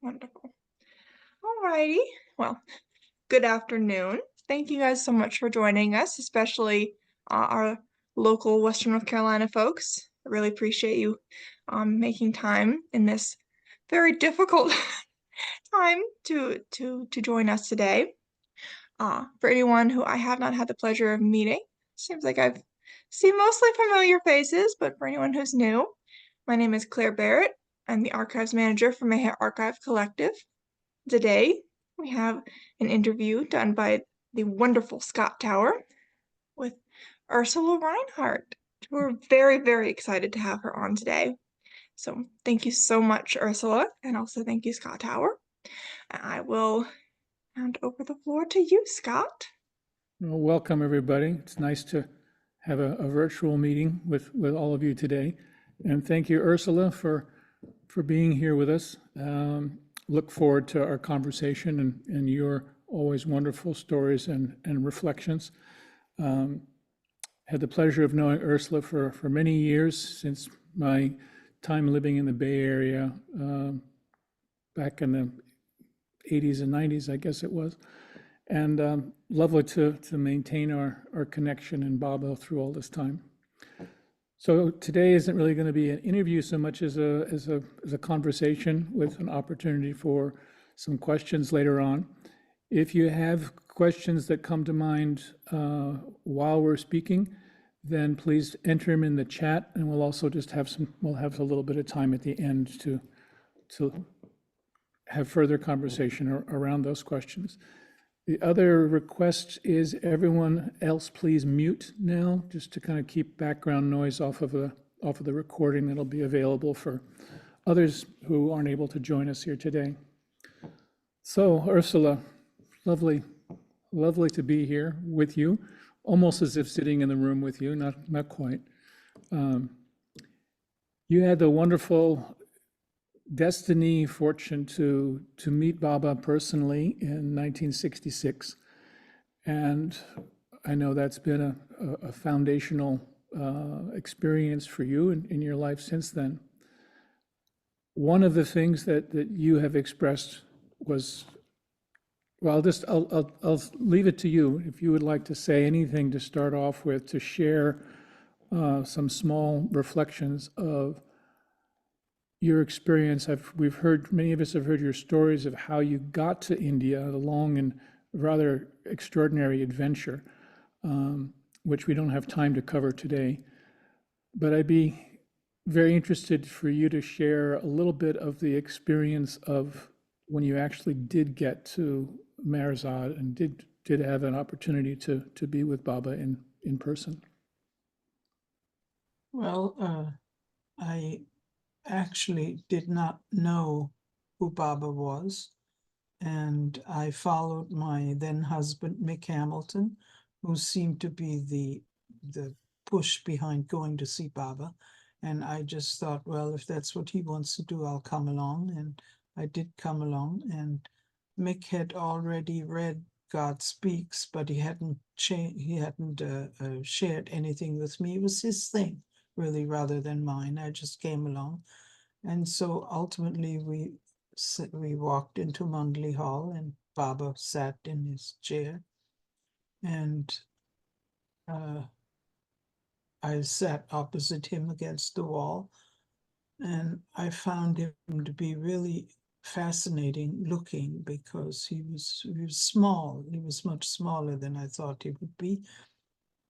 Wonderful. Alrighty. Well, good afternoon. Thank you guys so much for joining us, especially our local Western North Carolina folks. I really appreciate you making time in this very difficult time to join us today. For anyone who I have not had the pleasure of meeting, seems like I've seen mostly familiar faces, but for anyone who's new, my name is Claire Barrett. I'm the Archives Manager for Mehera Archive Collective. Today, we have an interview done by the wonderful Scott Tower with Ursula Reinhart. We're very, very excited to have her on today. So thank you so much, Ursula, and also thank you, Scott Tower. I will hand over the floor to you, Scott. Well, welcome, everybody. It's nice to have a virtual meeting with all of you today. And thank you, Ursula, for being here with us. Look forward to our conversation and your always wonderful stories and reflections. Had the pleasure of knowing Ursula for many years, since my time living in the Bay Area back in the 80s and 90s, I guess it was. And lovely to maintain our connection and Baba through all this time. So today isn't really going to be an interview so much as a conversation with an opportunity for some questions later on. If you have questions that come to mind while we're speaking, then please enter them in the chat, and we'll also just have a little bit of time at the end to have further conversation around those questions. The other request is everyone else please mute now, just to kind of keep background noise off of the recording that'll be available for others who aren't able to join us here today. So Ursula, lovely to be here with you, almost as if sitting in the room with you, not quite. You had the wonderful fortune to meet Baba personally in 1966. And I know that's been a foundational experience for you in your life since then. One of the things that you have expressed was, well, I'll leave it to you if you would like to say anything to start off with, to share some small reflections of your experience. Many of us have heard your stories of how you got to India, a long and rather extraordinary adventure, which we don't have time to cover today. But I'd be very interested for you to share a little bit of the experience of when you actually did get to Meherazad and did have an opportunity to be with Baba in person. Well, I actually did not know who Baba was, and I followed my then husband, Mick Hamilton, who seemed to be the push behind going to see Baba. And I just thought, well, if that's what he wants to do, I'll come along. And I did come along, and Mick had already read God Speaks, but he hadn't shared anything with me. It was his thing, really, rather than mine. I just came along. And so ultimately we walked into Mandali Hall, and Baba sat in his chair, and I sat opposite him against the wall, and I found him to be really fascinating looking, because he was small. He was much smaller than I thought he would be,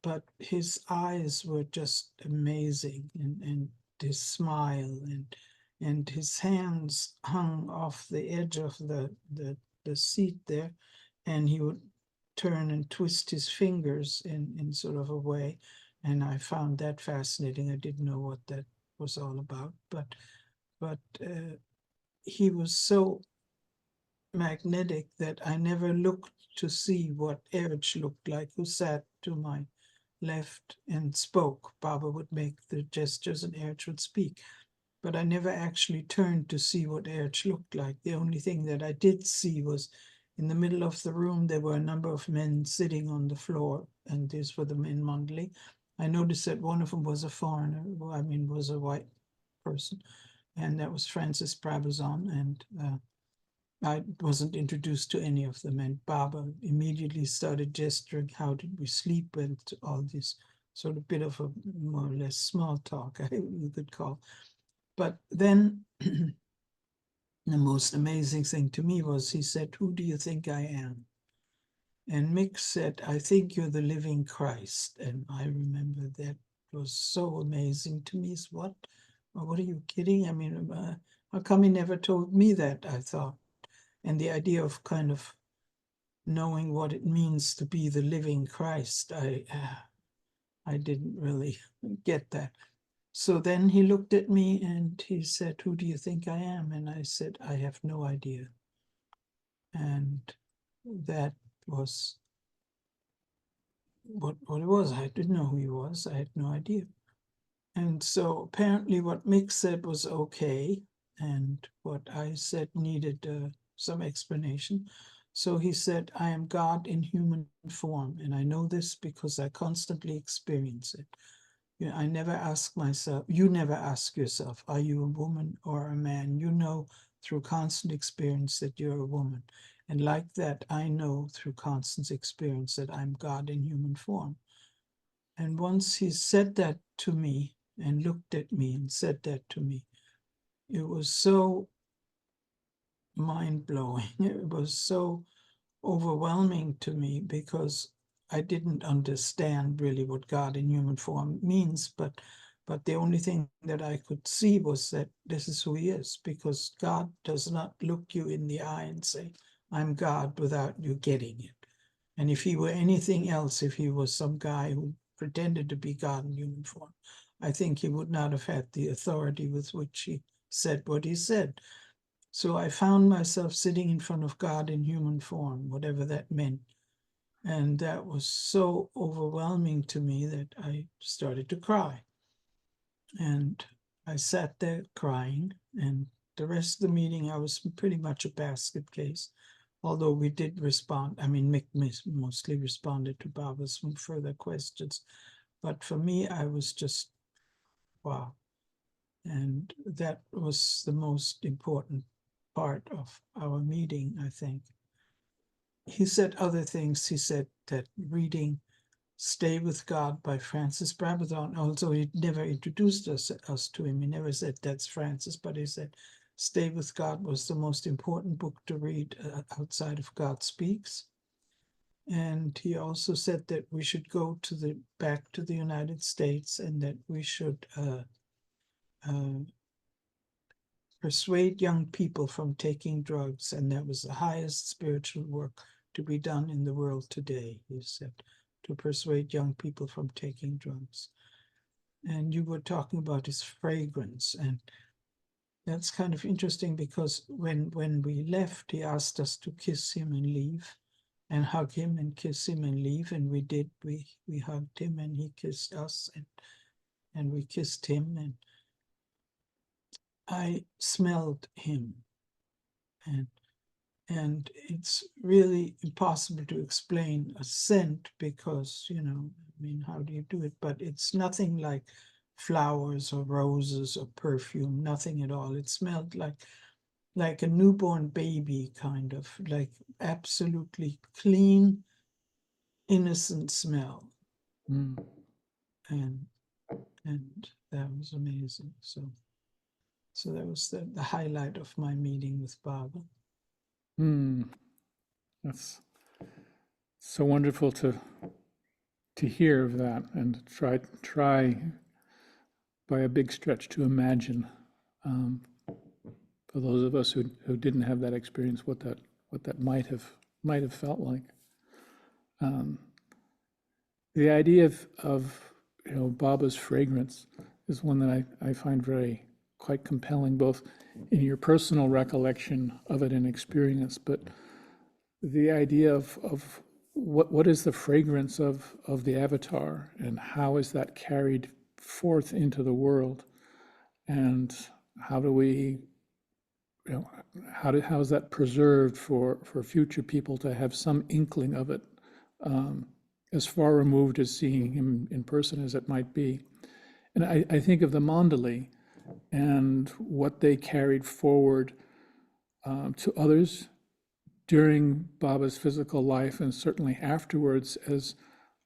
but his eyes were just amazing, and his smile, and his hands hung off the edge of the seat there, and he would turn and twist his fingers in sort of a way, and I found that fascinating. I didn't know what that was all about, but he was so magnetic that I never looked to see what Eruch looked like, who sat to my left and spoke. Baba would make the gestures and Eruch would speak, but I never actually turned to see what Eruch looked like. The only thing that I did see was in the middle of the room, there were a number of men sitting on the floor, and these were the men Mandali. I noticed that one of them was a foreigner, was a white person, and that was Francis Brabazon. And I wasn't introduced to any of them, and Baba immediately started gesturing, how did we sleep, and all this sort of bit of a more or less small talk, you could call. But then the most amazing thing to me was he said, "Who do you think I am?" And Mick said, "I think you're the living Christ." And I remember that was so amazing to me. What? What are you kidding? I mean, how come he never told me that, I thought. And the idea of kind of knowing what it means to be the living Christ, I didn't really get that. So then he looked at me and he said, "Who do you think I am?" And I said, "I have no idea." And that was what it was. I didn't know who he was. I had no idea. And so apparently what Mick said was okay, and what I said needed some explanation. So he said, "I am God in human form, and I know this because I constantly experience it. I never ask myself, you never ask yourself, are you a woman or a man? You know through constant experience that you're a woman. And like that, I know through constant experience that I'm God in human form." And once he said that to me and looked at me and said that to me, it was so mind blowing. It was so overwhelming to me because I didn't understand really what God in human form means, but the only thing that I could see was that this is who he is, because God does not look you in the eye and say, "I'm God," without you getting it. And if he were anything else, if he was some guy who pretended to be God in human form, I think he would not have had the authority with which he said what he said. So I found myself sitting in front of God in human form, whatever that meant. And that was so overwhelming to me that I started to cry. And I sat there crying. And the rest of the meeting, I was pretty much a basket case. Although we did respond, I mean, Mick mostly responded to Baba's further questions. But for me, I was just, wow. And that was the most important part of our meeting, I think. He said other things. He said that reading "Stay with God" by Francis Brabazon, although he never introduced us to him, he never said that's Francis, but he said "Stay with God" was the most important book to read outside of God Speaks. And he also said that we should go back to the United States, and that we should persuade young people from taking drugs, and that was the highest spiritual work to be done in the world today, he said, to persuade young people from taking drugs. And you were talking about his fragrance, and that's kind of interesting because when we left, he asked us to kiss him and leave, and hug him and kiss him and leave, and we did. We hugged him and he kissed us, and we kissed him, and I smelled him, and it's really impossible to explain a scent because, I mean, how do you do it? But it's nothing like flowers or roses or perfume, nothing at all. It smelled like a newborn baby, kind of like absolutely clean, innocent smell. Mm. And that was amazing. So that was the highlight of my meeting with Baba. Mm. That's so wonderful to hear of that and try by a big stretch to imagine, um, for those of us who didn't have that experience, what that might have felt like. Um, the idea of Baba's fragrance is one that I find quite compelling, both in your personal recollection of it and experience, but the idea of what is the fragrance of the avatar, and how is that carried forth into the world, and how do we, how is that preserved for future people to have some inkling of it, as far removed as seeing him in person as it might be. And I think of the Mandali and what they carried forward to others during Baba's physical life and certainly afterwards, as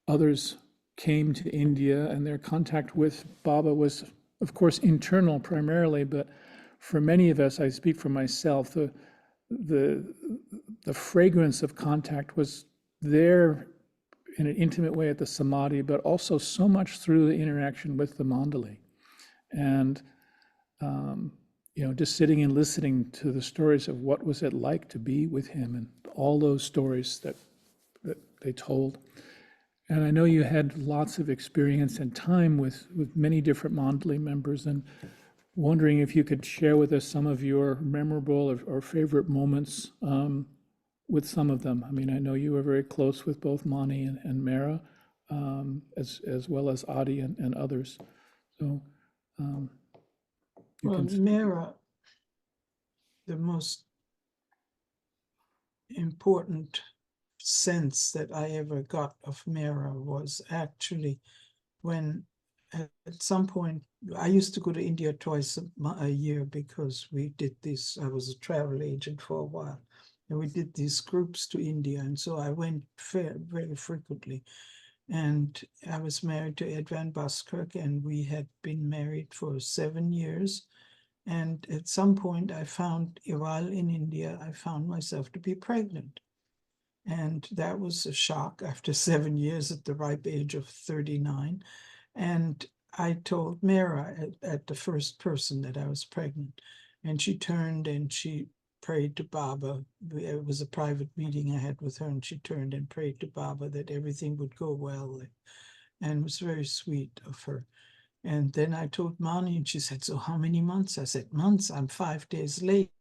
others came to India, and their contact with Baba was, of course, internal primarily, but for many of us, I speak for myself, the fragrance of contact was there in an intimate way at the Samadhi, but also so much through the interaction with the Mandali. And just sitting and listening to the stories of what was it like to be with him, and all those stories that they told. And I know you had lots of experience and time with many different Mandali members, and wondering if you could share with us some of your memorable or favorite moments with some of them. I mean, I know you were very close with both Mani and Mehera, as well as Adi and others. So Well, Mehera, the most important sense that I ever got of Mehera was actually when at some point, I used to go to India twice a year because we did this. I was a travel agent for a while, and we did these groups to India. And so I went very frequently. And I was married to Ed Van Buskirk, and we had been married for 7 years. And at some point, while in India, I found myself to be pregnant. And that was a shock after 7 years at the ripe age of 39. And I told Mehera at the first person that I was pregnant. And she turned and she prayed to Baba. It was a private meeting I had with her, and she turned and prayed to Baba that everything would go well. And it was very sweet of her. And then I told Mani, and she said, "So how many months?" I said, "Months, I'm 5 days late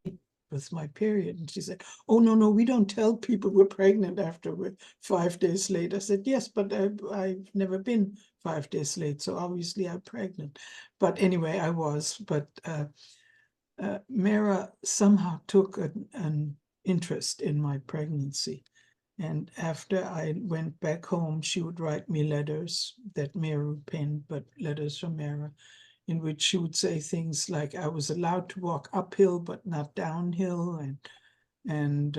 with my period." And she said, "Oh, no, we don't tell people we're pregnant after we're 5 days late." I said, "Yes, but I've never been 5 days late, so obviously I'm pregnant." But anyway, I was. But Mehera somehow took an interest in my pregnancy. And after I went back home, she would write me letters that Meru penned, but letters from Mehera, in which she would say things like I was allowed to walk uphill but not downhill, and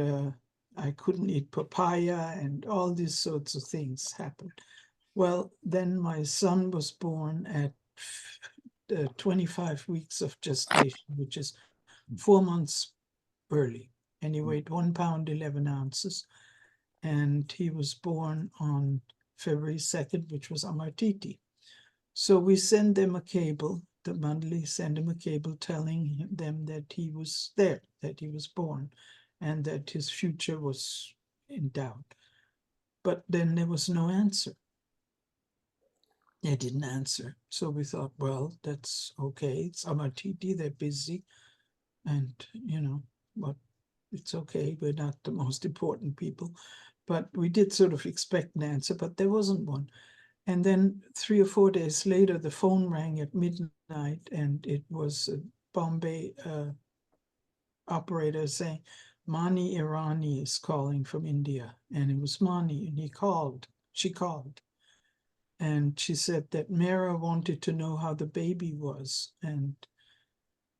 I couldn't eat papaya, and all these sorts of things happened. Well, then my son was born at 25 weeks of gestation, which is 4 months early, and he weighed 1 pound 11 ounces. And he was born on February 2nd, which was Amartiti. So we send them a cable, the Mandali sent him a cable telling them that he was there, that he was born, and that his future was in doubt. But then there was no answer. They didn't answer. So we thought, well, that's okay. It's Amartiti, they're busy. And, but it's okay. We're not the most important people. But we did sort of expect an answer, but there wasn't one. And then 3 or 4 days later, the phone rang at midnight, and it was a Bombay operator saying, "Mani Irani is calling from India." And it was Mani, and she called. And she said that Mehera wanted to know how the baby was, and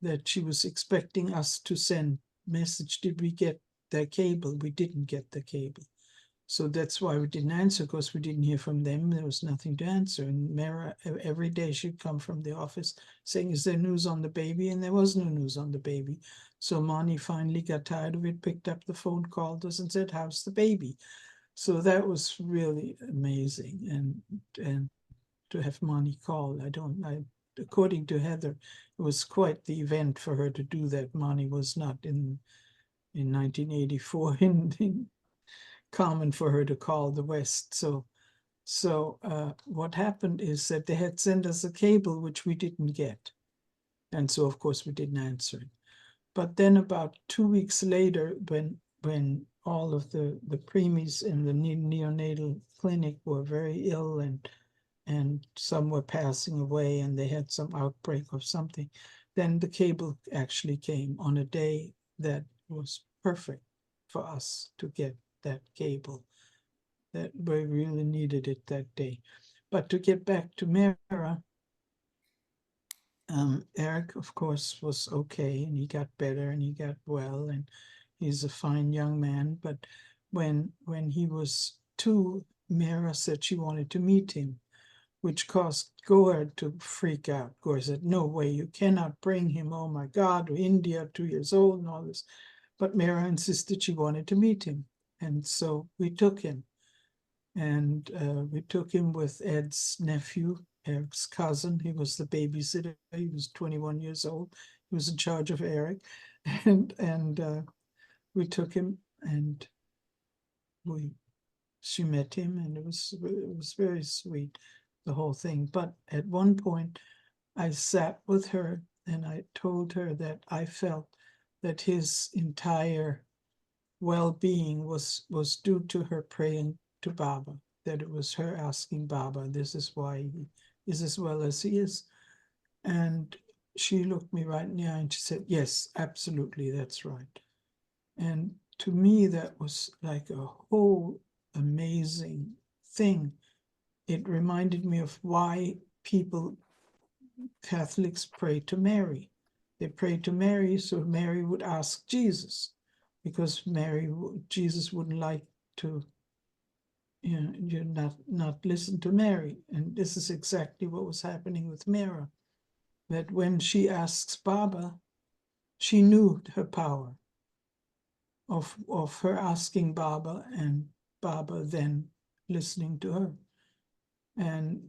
that she was expecting us to send message. Did we get their cable? We didn't get the cable. So that's why we didn't answer, because we didn't hear from them. There was nothing to answer. And Mehera, every day she'd come from the office saying, "Is there news on the baby?" And there was no news on the baby. So Mani finally got tired of it, picked up the phone, called us and said, "How's the baby?" So that was really amazing. And to have Mani call, according to Heather, it was quite the event for her to do that. Mani was not in 1984 in common for her to call the West. So what happened is that they had sent us a cable, which we didn't get. And so, of course, we didn't answer it. But then about 2 weeks later, when all of the preemies in the neonatal clinic were very ill, and some were passing away, and they had some outbreak of something, then the cable actually came on a day that was perfect for us to get that cable, that we really needed it that day. But to get back to Mehera, Eruch, of course, was okay, and he got better, and he got well, and He's a fine young man, but when he was 2, Mehera said she wanted to meet him, which caused Goa to freak out. Goa said, no way, you cannot bring him, oh my God, to India, 2 years old and all this. But Mehera insisted she wanted to meet him. And so we took him. And we took him with Ed's nephew, Eric's cousin. He was the babysitter. He was 21 years old. He was in charge of Eric. And we took him, and she met him, and it was very sweet, the whole thing. But at one point, I sat with her and I told her that I felt that his entire well-being was due to her praying to Baba, that it was her asking Baba, this is why he is as well as he is. And she looked me right in the eye and she said, yes, absolutely, that's right. And to me, that was like a whole amazing thing. It reminded me of why Catholics pray to Mary. They pray to Mary so Mary would ask Jesus, because Jesus wouldn't like to, not listen to Mary. And this is exactly what was happening with Mehera, that when she asks Baba, she knew her power of her asking Baba and Baba then listening to her. And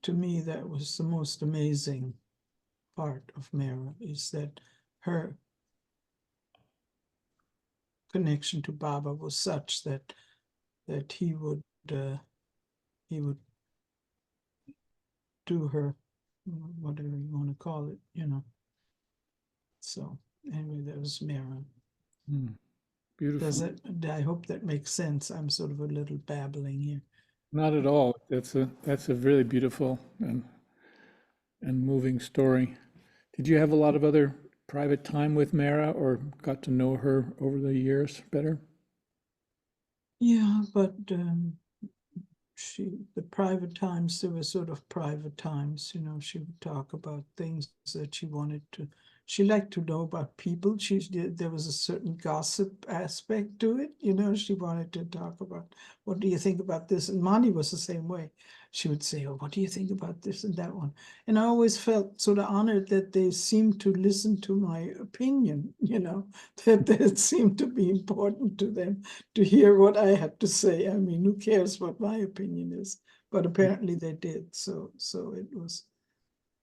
to me, that was the most amazing part of Mehera, is that her connection to Baba was such that he would do her, whatever you want to call it, So anyway, that was Mehera. Beautiful. I hope that makes sense. I'm sort of a little babbling here. Not at all. That's a really beautiful and moving story. Did you have a lot of other private time with Mara, or got to know her over the years better? Yeah, but the private times, there were sort of private times, she would talk about things that she liked to know about people. There was a certain gossip aspect to it, she wanted to talk about, what do you think about this? And Mani was the same way. She would say, oh, what do you think about this and that one? And I always felt sort of honored that they seemed to listen to my opinion, that it seemed to be important to them to hear what I had to say. I mean, who cares what my opinion is? But apparently they did. So it was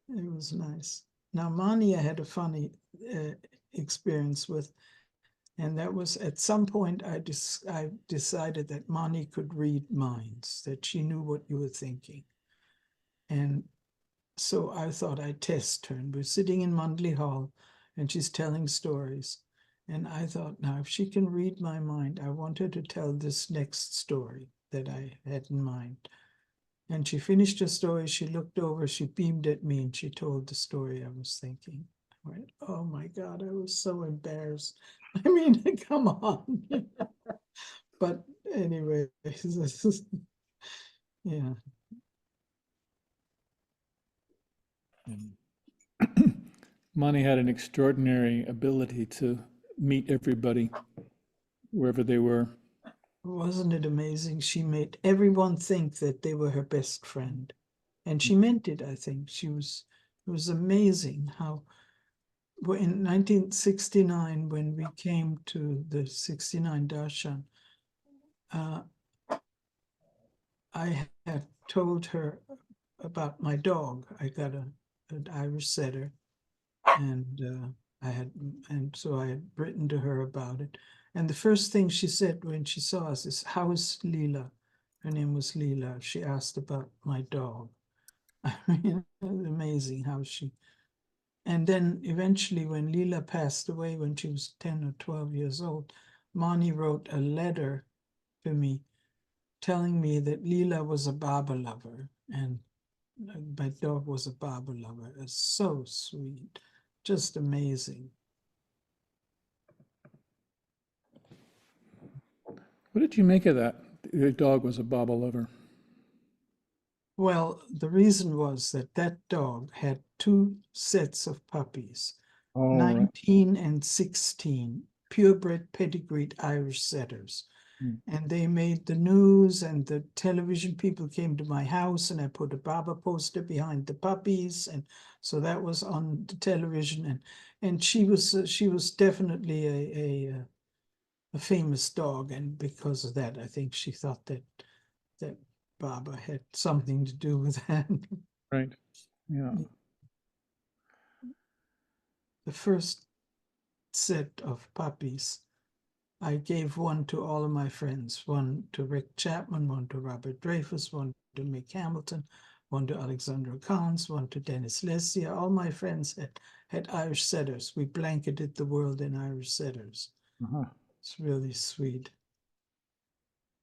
nice. Now, Mani, I had a funny experience with, and that was at some point I decided that Mani could read minds, that she knew what you were thinking. And so I thought I'd test her. And we're sitting in Mandali Hall, and she's telling stories. And I thought, now, if she can read my mind, I want her to tell this next story that I had in mind. And she finished her story, she looked over, she beamed at me, and she told the story I was thinking. I went, oh my God, I was so embarrassed. I mean, come on. But anyway, yeah. Mani had an extraordinary ability to meet everybody wherever they were. Wasn't it amazing? She made everyone think that they were her best friend. And she meant it, I think. It was amazing how, in 1969, when we came to the 69 Darshan, I had told her about my dog. I got an Irish setter, and so I had written to her about it. And the first thing she said when she saw us is, how is Leela? Her name was Leela. She asked about my dog. I mean, it was amazing how she. And then eventually, when Leela passed away, when she was 10 or 12 years old, Mani wrote a letter to me telling me that Leela was a Baba lover and my dog was a Baba lover. It's so sweet, just amazing. What did you make of that? The dog was a Baba lover. Well, the reason was that dog had 2 sets of puppies, All right. 19 and 16. purebred pedigreed Irish setters. Mm. And they made the news, and the television people came to my house, and I put a Baba poster behind the puppies, and so that was on the television. And she was definitely a famous dog, and because of that, I think she thought that Baba had something to do with that. Right. Yeah. The first set of puppies, I gave one to all of my friends, one to Rick Chapman, one to Robert Dreyfus, one to Mick Hamilton, one to Alexandra Counts, one to Dennis Lesia. All my friends had Irish setters. We blanketed the world in Irish setters. Uh-huh. It's really sweet.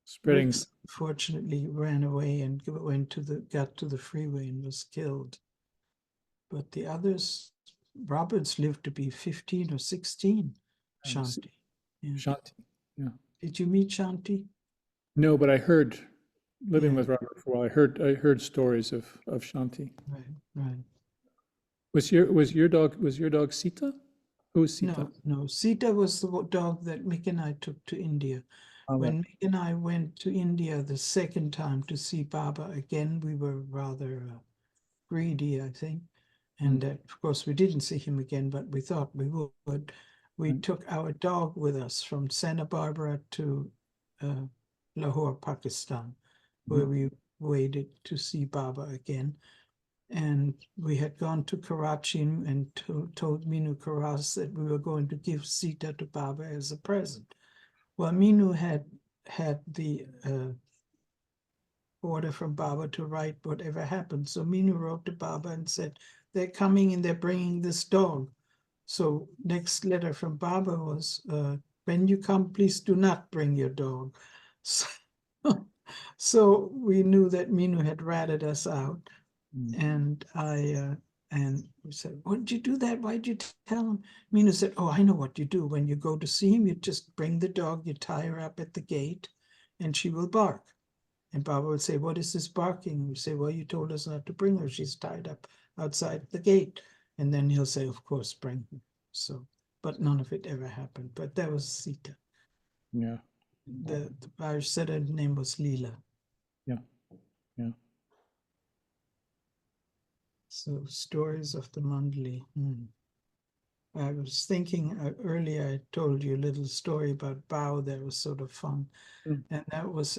Spreading. Rick fortunately ran away and got to the freeway and was killed. But the others, Roberts lived to be 15 or 16. Shanti. Yeah. Shanti. Yeah. Did you meet Shanti? No, but I heard, living Yeah. with Robert for a while, I heard stories of Shanti. Right, right. Was your dog Sita? Who was Sita? No. Sita was the dog that Mick and I took to India. Oh, When Mick and I went to India the second time to see Baba again, we were rather greedy, I think. And of course, we didn't see him again, but we thought we would. We right. took our dog with us from Santa Barbara to Lahore, Pakistan, where we waited to see Baba again. And we had gone to Karachi and told Minu Karas that we were going to give Sita to Baba as a present. Well, Minu had the order from Baba to write whatever happened. So Minu wrote to Baba and said, they're coming and they're bringing this dog. So next letter from Baba was, when you come, please do not bring your dog. So we knew that Minu had ratted us out. And we said, why did you do that? Why did you tell him? Mina said, oh, I know what you do. When you go to see him, you just bring the dog, you tie her up at the gate, and she will bark. And Baba would say, what is this barking? And we say, well, you told us not to bring her. She's tied up outside the gate. And then he'll say, of course, bring her. So, but none of it ever happened. But that was Sita. Yeah. The Irish setter name was Leela. Yeah. Yeah. So stories of the Mandali. I was thinking earlier, I told you a little story about Bao that was sort of fun. And that was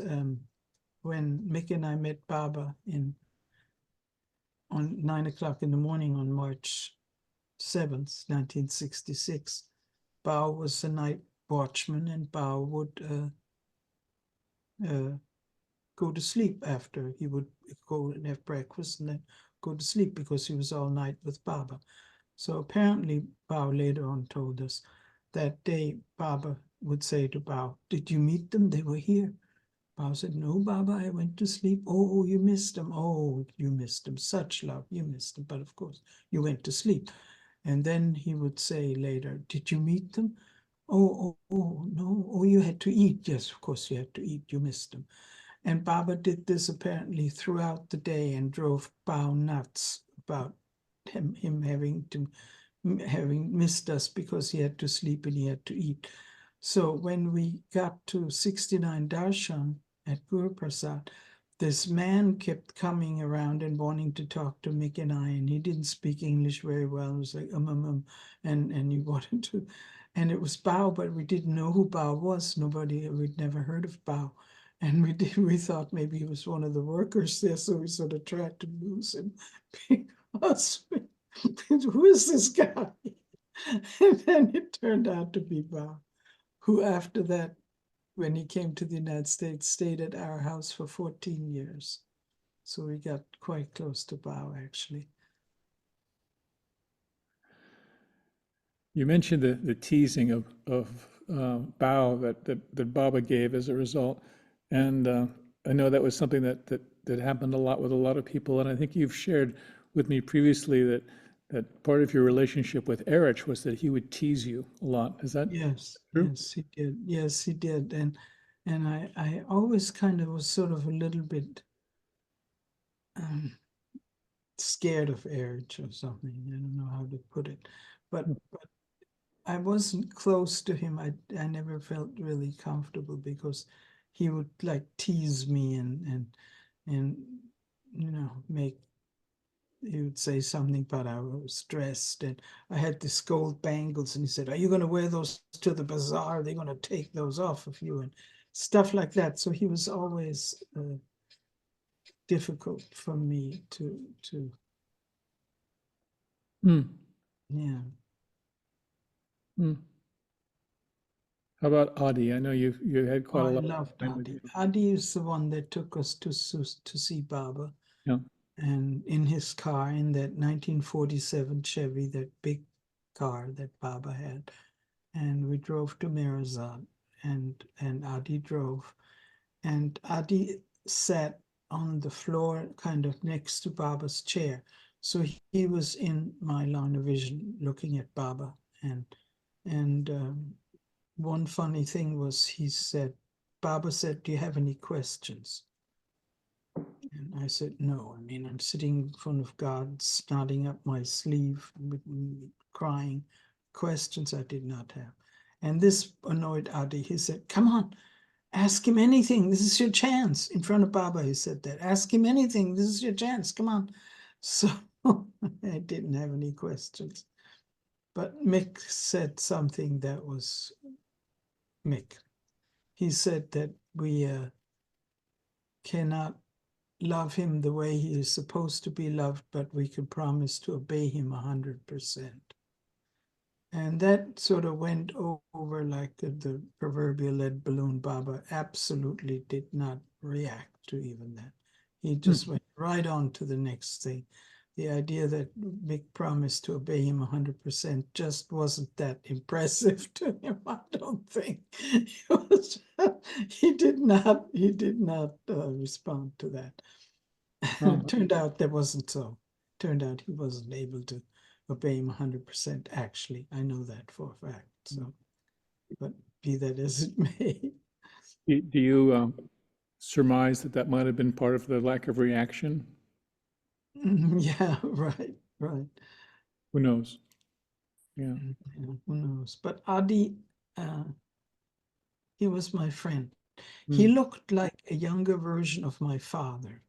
when Mick and I met Baba on 9 o'clock in the morning on March 7th, 1966. Bao was the night watchman, and Bao would go to sleep after. He would go and have breakfast and then go to sleep because he was all night with Baba. So apparently Bao later on told us that day Baba would say to Bao, did you meet them? They were here. Bao said, no, Baba, I went to sleep. Oh, you missed them. Oh, you missed them. Such love, you missed them. But of course, you went to sleep. And then he would say later, did you meet them? Oh, no. Oh, you had to eat. Yes, of course you had to eat. You missed them. And Baba did this apparently throughout the day and drove Bao nuts about him having missed us because he had to sleep and he had to eat. So when we got to 69 Darshan at Guru Prasad, this man kept coming around and wanting to talk to Mick and I, and he didn't speak English very well. It was like, and he wanted to, and it was Bao, but we didn't know who Bao was. We'd never heard of Bao. And we thought maybe he was one of the workers there, so we sort of tried to lose him because who is this guy? And then it turned out to be Bao, who after that, when he came to the United States, stayed at our house for 14 years. So we got quite close to Bao, actually. You mentioned the teasing of Bao that Baba gave as a result, and I know that was something that happened a lot with a lot of people, and I think you've shared with me previously that part of your relationship with Eruch was that he would tease you a lot. Is that Yes, true? yes, he did. Yes, he did. And I always kind of was sort of a little bit scared of Eruch or something. I don't know how to put it, but I wasn't close to him. I never felt really comfortable because he would like tease me and make he would say something about I was stressed and I had these gold bangles and he said, "Are you going to wear those to the bazaar? They're going to take those off of you," and stuff like that. So he was always difficult for me to Mm. yeah. Mm. How about Audie? I know you had Oh, quite a I lot of loved time with Adi. him. Adi is the one that took us to see Baba. Yeah. And in his car, in that 1947 Chevy, that big car that Baba had, and we drove to Mirazat, and Adi drove, and Adi sat on the floor, kind of next to Baba's chair. So he was in my line of vision, looking at Baba, and one funny thing was Baba said, "Do you have any questions?" And I said, "No. I mean, I'm sitting in front of God, snotting up my sleeve, crying. Questions I did not have." And this annoyed Adi. He said, "Come on, ask him anything. This is your chance." In front of Baba, he said that. "Ask him anything. This is your chance. Come on." So I didn't have any questions. But Mick said something that was Mick. He said that we cannot love him the way he is supposed to be loved, but we can promise to obey him 100%. And that sort of went over like the proverbial lead balloon. Baba absolutely did not react to even that. He just went right on to the next thing. The idea that Mick promised to obey him 100% just wasn't that impressive to him, I don't think. He did not respond to that. Uh-huh. Turned out that wasn't so. Turned out he wasn't able to obey him 100% actually. I know that for a fact. So, but be that as it may. Do you surmise that that might have been part of the lack of reaction? Yeah, right, right. Who knows? Yeah. Yeah, who knows? But Adi, he was my friend. He Mm. looked like a younger version of my father.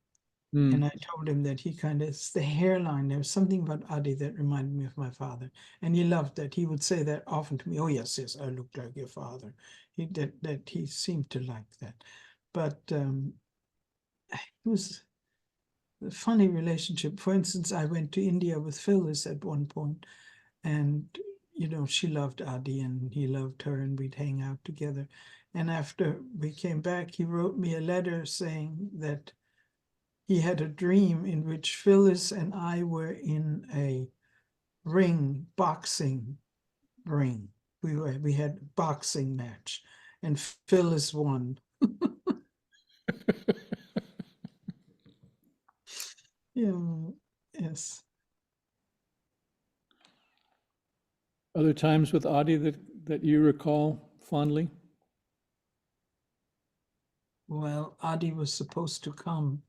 And Mm. I told him that he kind of, it's the hairline. There was something about Adi that reminded me of my father. And he loved that. He would say that often to me. "Oh, yes, yes, I look like your father." He seemed to like that. But it was a funny relationship. For instance, I went to India with Phyllis at one point, and she loved Adi and he loved her, and we'd hang out together. And after we came back, he wrote me a letter saying that he had a dream in which Phyllis and I were in a boxing ring. We had a boxing match, and Phyllis won. Yeah, yes. Other times with Audie that you recall fondly? Well, Adi was supposed to come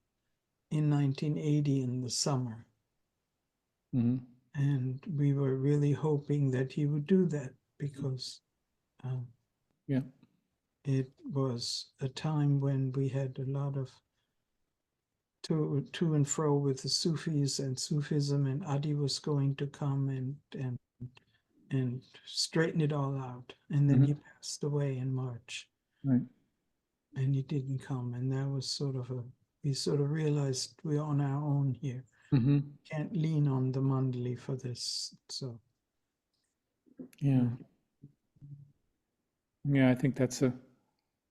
in 1980 in the summer, Hmm. and we were really hoping that he would do that because Yeah. it was a time when we had a lot of to and fro with the Sufis and Sufism, and Adi was going to come and straighten it all out. And then Hmm. he passed away in March, Right. and he didn't come. And that was we sort of realized we're on our own here. Hmm. Can't lean on the Mandali for this. So, Yeah. yeah. Yeah, I think that's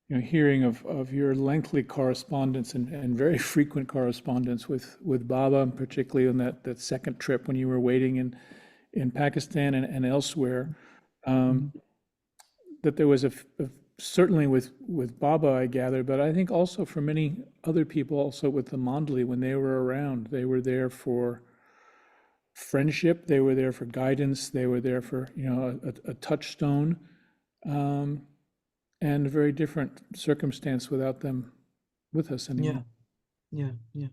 hearing of your lengthy correspondence and very frequent correspondence with Baba, particularly on that second trip when you were waiting in Pakistan and elsewhere, um, Mhm. that there was certainly with Baba, I gather, but I think also for many other people, also with the Mandali, when they were around, they were there for friendship, they were there for guidance, they were there for a touchstone, um, and a very different circumstance without them with us Yeah, anymore. yeah, yeah.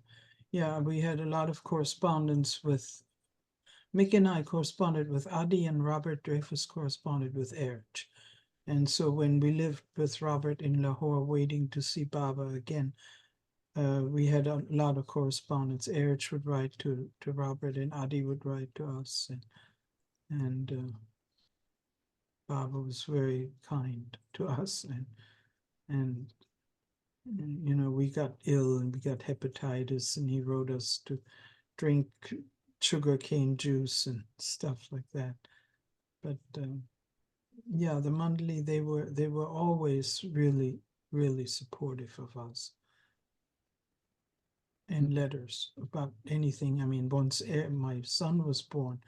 Yeah, we had a lot of correspondence with Mick and I corresponded with Adi, and Robert Dreyfus corresponded with Eruch. And so when we lived with Robert in Lahore waiting to see Baba again, we had a lot of correspondence. Eruch would write to Robert, and Adi would write to us. And Baba was very kind to us. And you know, we got ill and we got hepatitis, and he wrote us to drink sugarcane juice and stuff like that. But yeah, the Mandali, they were always really, really supportive of us. And letters about anything. I mean, once my son was born,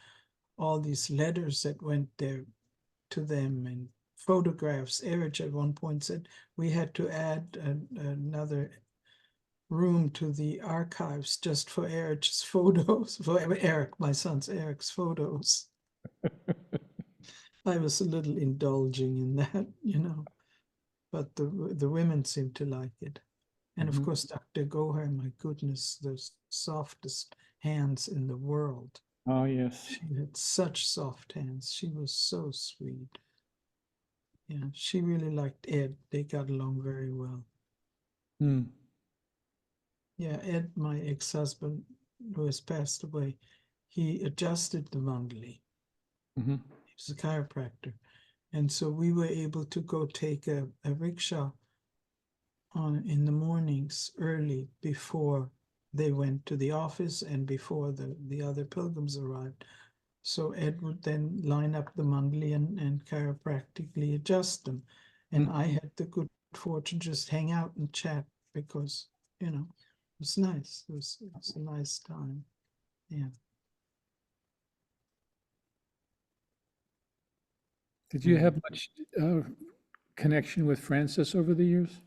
all these letters that went there to them, and photographs. Eruch at one point said we had to add another room to the archives just for Eruch's photos, for Eruch, my son's Eruch's photos. I was a little indulging in that, you know, but the women seemed to like it. And of course, Dr. Gohar, my goodness, the softest hands in the world. Oh, yes. She had such soft hands. She was so sweet. Yeah, she really liked Ed. They got along very well. Mm. Yeah, Ed, my ex-husband, who has passed away, he adjusted the Mandali. Mm-hmm. He was a chiropractor. And so we were able to go take a rickshaw in the mornings early before they went to the office and before the other pilgrims arrived. So Ed would then line up the Mandali and chiropractically adjust them. And I had the good fortune just hang out and chat because, you know, it was nice. It was a nice time. Yeah. Did you have much connection with Francis over the years?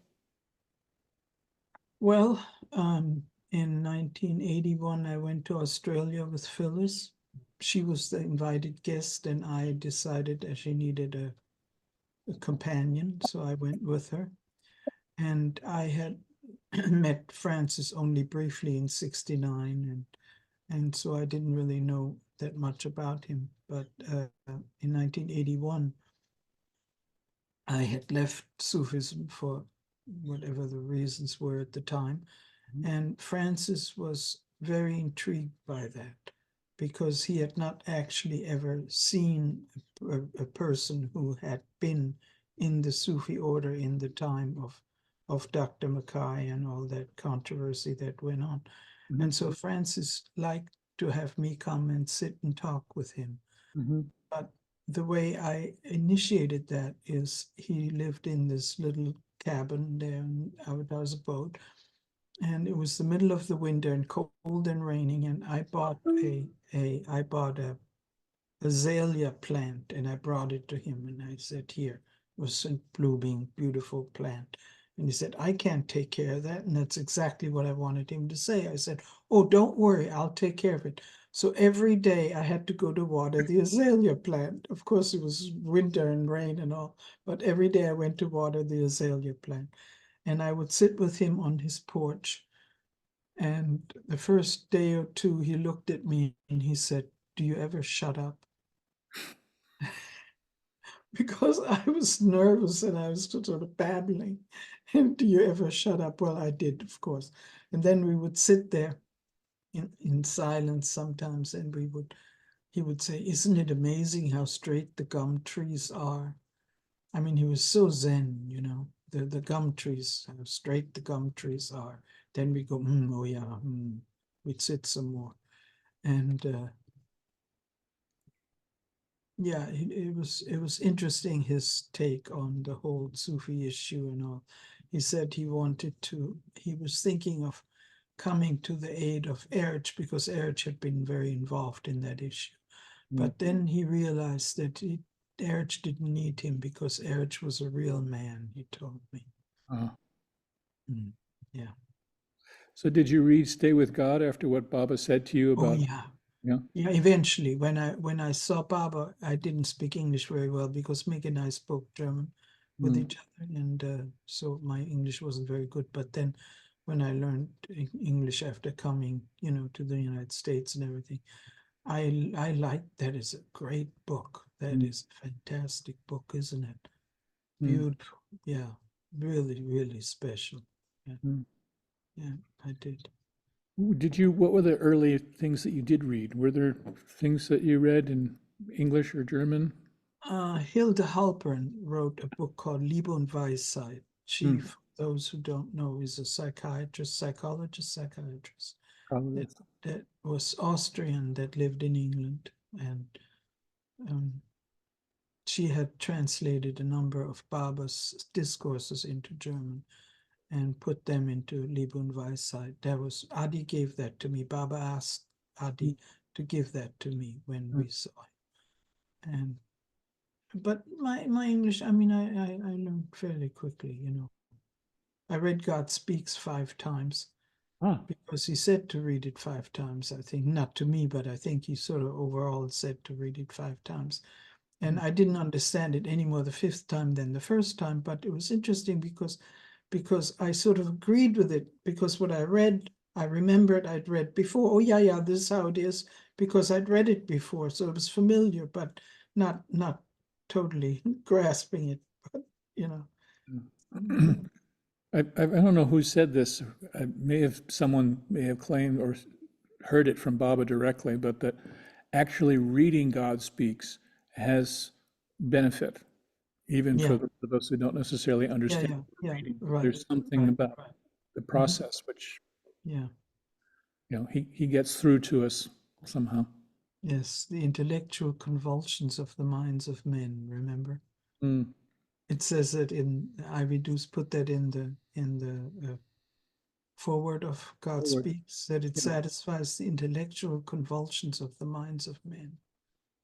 Well, in 1981, I went to Australia with Phyllis. She was the invited guest, and I decided that she needed a companion, so I went with her. And I had met Francis only briefly in '69, and so I didn't really know that much about him. But in 1981, I had left Sufism for whatever the reasons were at the time. And Francis was very intrigued by that because he had not actually ever seen a person who had been in the Sufi order in the time of Dr. Mackay and all that controversy that went on. And so Francis liked to have me come and sit and talk with him. But the way I initiated that is he lived in this little cabin there out of a boat, and it was the middle of the winter and cold and raining, and I bought a azalea plant, and I brought it to him, and I said, here, it was a blooming, beautiful plant. And he said, I can't take care of that. And that's exactly what I wanted him to say. I said, oh, don't worry, I'll take care of it. So every day I had to go to water the azalea plant. Of course, it was winter and rain and all, but every day I went to water the azalea plant. And I would sit with him on his porch. And the first day or two, he looked at me and he said, do you ever shut up? Because I was nervous and I was sort of babbling. And do you ever shut up? Well, I did, of course. And then we would sit there in silence sometimes, and he would say, isn't it amazing how straight the gum trees are? I mean, he was so zen, you know, the gum trees, how straight the gum trees are. Then we go, oh yeah, we'd sit some more. And yeah, it was interesting, his take on the whole Sufi issue and all. He said he was thinking of coming to the aid of Eruch because Eruch had been very involved in that issue. But then he realized that Eruch didn't need him because Eruch was a real man, he told me. Yeah. So did you read Stay with God after what Baba said to you Oh about? yeah. Yeah. Yeah, eventually, when I saw Baba, I didn't speak English very well because Mick and I spoke German with each other, and so my English wasn't very good. But then, when I learned English after coming, you know, to the United States and everything, I like that. Is a great book. That is a fantastic book, isn't it? Beautiful. Yeah. Really, really special. Yeah. Mm. Yeah, I did. What were the early things that you did read? Were there things that you read in English or German? Hilde Halpern wrote a book called Liebe und Weisheit. She, Mm. for those who don't know, is a psychologist Probably. that, that was Austrian that lived in England. And um, she had translated a number of Baba's discourses into German and put them into Liebe und Weisheit. That was, Adi gave that to me. Baba asked Adi to give that to me when we saw it. And but my English, I mean, I learned fairly quickly, you know. I read God Speaks 5 times Ah, because he said to read it 5 times. I think not to me, but I think he sort of overall said to read it 5 times. And I didn't understand it any more the fifth time than the first time, but it was interesting because I sort of agreed with it because what I read, I remembered I'd read before. Oh yeah, this is how it is because I'd read it before, so it was familiar, but not totally grasping it. But you know, I don't know who said this. Someone may have claimed or heard it from Baba directly, but that actually reading God Speaks has benefit, even for yeah, those of us who don't necessarily understand yeah, reading. right, There's something right, about right. the Mhm. process which, Yeah, he gets through to us somehow. yes, the intellectual convulsions of the minds of men. Remember, Mm. it says that in Ivy Deuce put that in the forward of God Forward. Speaks, that it Yeah. satisfies the intellectual convulsions of the minds of men.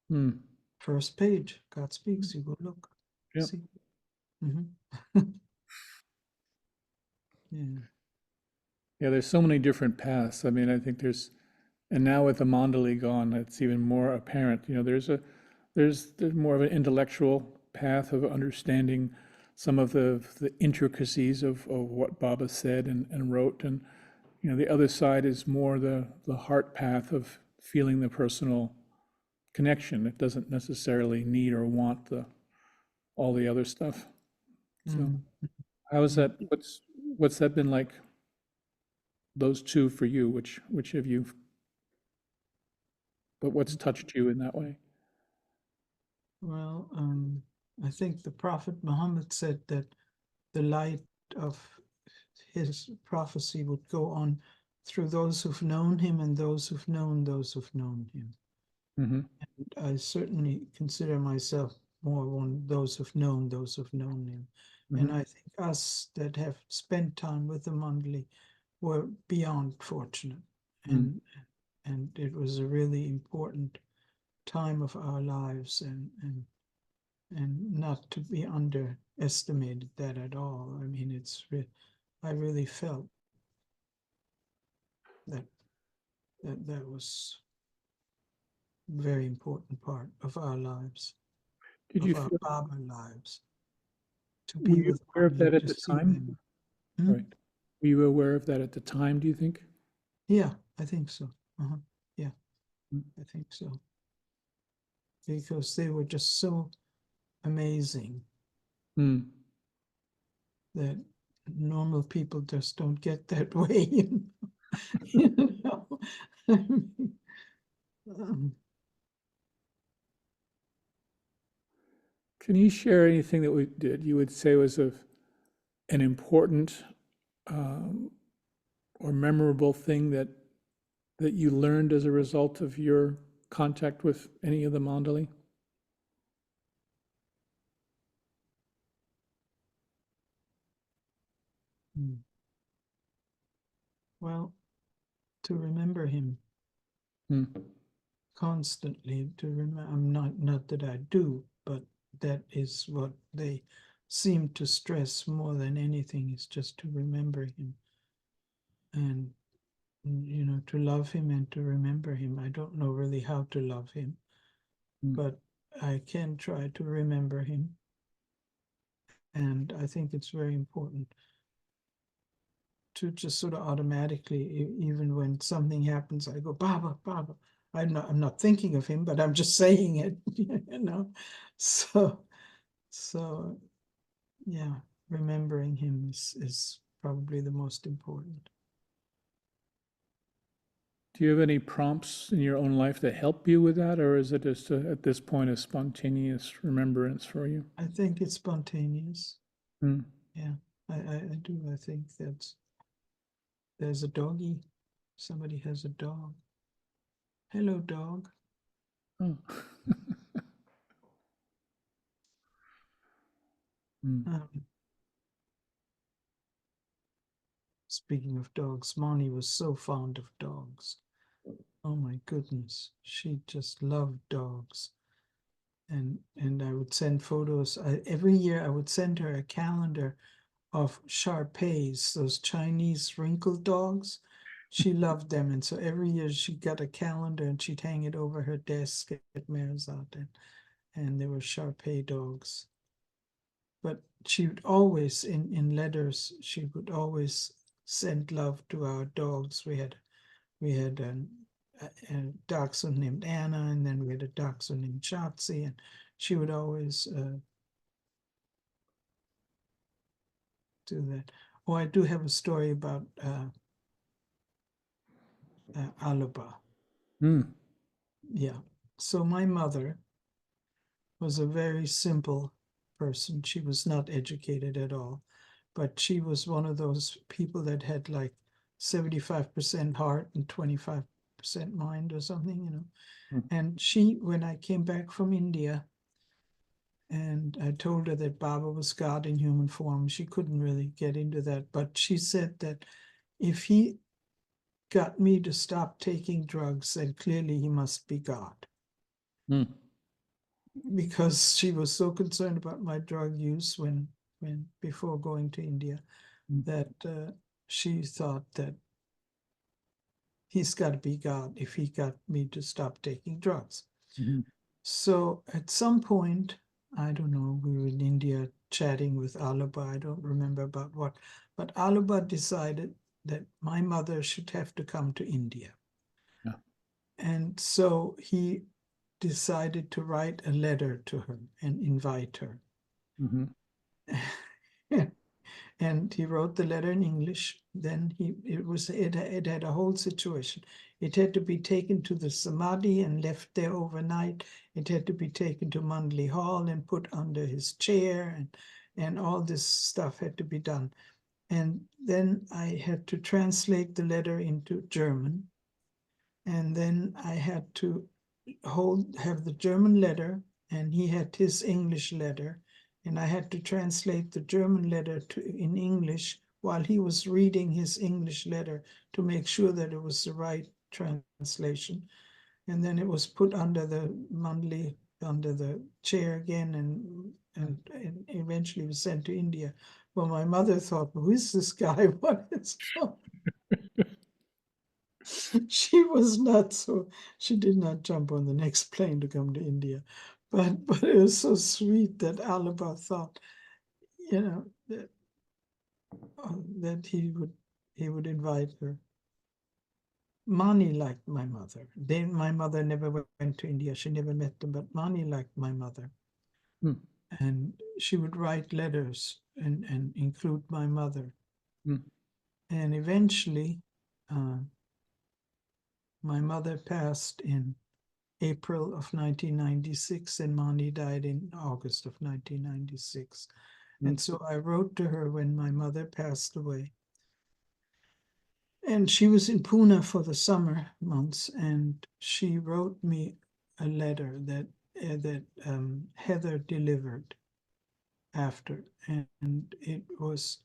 Mm. First page, God Speaks, you go look, Yeah. see. Mhm. Yeah. Yeah, there's so many different paths. I mean, I think and now with the Mandali gone, it's even more apparent. There's more of an intellectual path of understanding some of the intricacies of what Baba said and wrote, and the other side is more the heart path of feeling the personal connection. It doesn't necessarily need or want the all the other stuff. So, Mhm. how's Mhm. that? What's that been like? Those two for you? Which have you? But what's touched you in that way? Well, I think the Prophet Muhammad said that the light of his prophecy would go on through those who've known him and those who've known those who've known him. Mm-hmm. I certainly consider myself more one of those who've known him. Mm-hmm. And I think us that have spent time with the Mandali were beyond fortunate. Mm. And it was a really important time of our lives and not to be underestimated that at all. I mean, I really felt that that was a very important part of our lives, Did you of our feel, Baba lives, to were be you with aware of Mandali, that at to the see time? them. Hmm? Sorry. Were you aware of that at the time, do you think? Yeah, I think so. Yeah, Mm. I think so. Because they were just so amazing Mm. that normal people just don't get that way. You know? I mean, Can you share anything that we did you would say was an important um, or memorable thing that you learned as a result of your contact with any of the Mandali? well, to remember him Mm. constantly, to remember, I'm not that I do, but that is what they seem to stress more than anything is just to remember him and to love him and to remember him. I don't know really how to love him, Mm. but I can try to remember him. And I think it's very important to just sort of automatically, even when something happens, I go, Baba, Baba. I'm not thinking of him, but I'm just saying it, you know. So yeah, remembering him is probably the most important. Do you have any prompts in your own life that help you with that, or is it just at this point a spontaneous remembrance for you? I think it's spontaneous. Hmm. Yeah, I do. I think there's a doggy. Somebody has a dog. Hello, dog. Oh. Hmm. Um, Speaking of dogs, Moni was so fond of dogs. Oh my goodness, she just loved dogs. And I would send photos. Every year I would send her a calendar of Shar-Peis, those Chinese wrinkled dogs. She loved them, and so every year she got a calendar and she'd hang it over her desk at Meherazad, and there were Shar-Pei dogs. But she would always, in letters, she would always send love to our dogs. We had a dachshund named Anna, and then we had a dachshund named Shotzi, and she would always do that. Oh, I do have a story about Alaba. Hmm. Yeah. So my mother was a very simple person. She was not educated at all, but she was one of those people that had like 75% heart and 25% mind or something, you know. Hmm. And when I came back from India and I told her that Baba was God in human form, she couldn't really get into that. But she said that if he got me to stop taking drugs, then clearly he must be God. Hmm. Because she was so concerned about my drug use when before going to India, Hmm. that she thought that he's got to be God if he got me to stop taking drugs. Hmm. So at some point, I don't know, we were in India chatting with Alaba, I don't remember about what, but Alaba decided that my mother should have to come to India. Yeah. And so he decided to write a letter to her and invite her. Hmm. And he wrote the letter in English. Then it had a whole situation. It had to be taken to the Samadhi and left there overnight. It had to be taken to Mandali Hall and put under his chair, and all this stuff had to be done. And then I had to translate the letter into German. And then I had to have the German letter, and he had his English letter, and I had to translate the German letter in English while he was reading his English letter to make sure that it was the right translation. And then it was put under the chair again, and eventually was sent to India. Well, my mother thought, who is this guy? What is going? She was not so, she did not jump on the next plane to come to India. But it was so sweet that Alaba thought, you know, that he would invite her. Mani liked my mother. My mother never went to India. She never met them, but Mani liked my mother. Hmm. And she would write letters and include my mother. Hmm. And eventually, my mother passed in April of 1996, and Mani died in August of 1996. Hmm. And so I wrote to her when my mother passed away. And she was in Pune for the summer months, and she wrote me a letter that Heather delivered after, and it was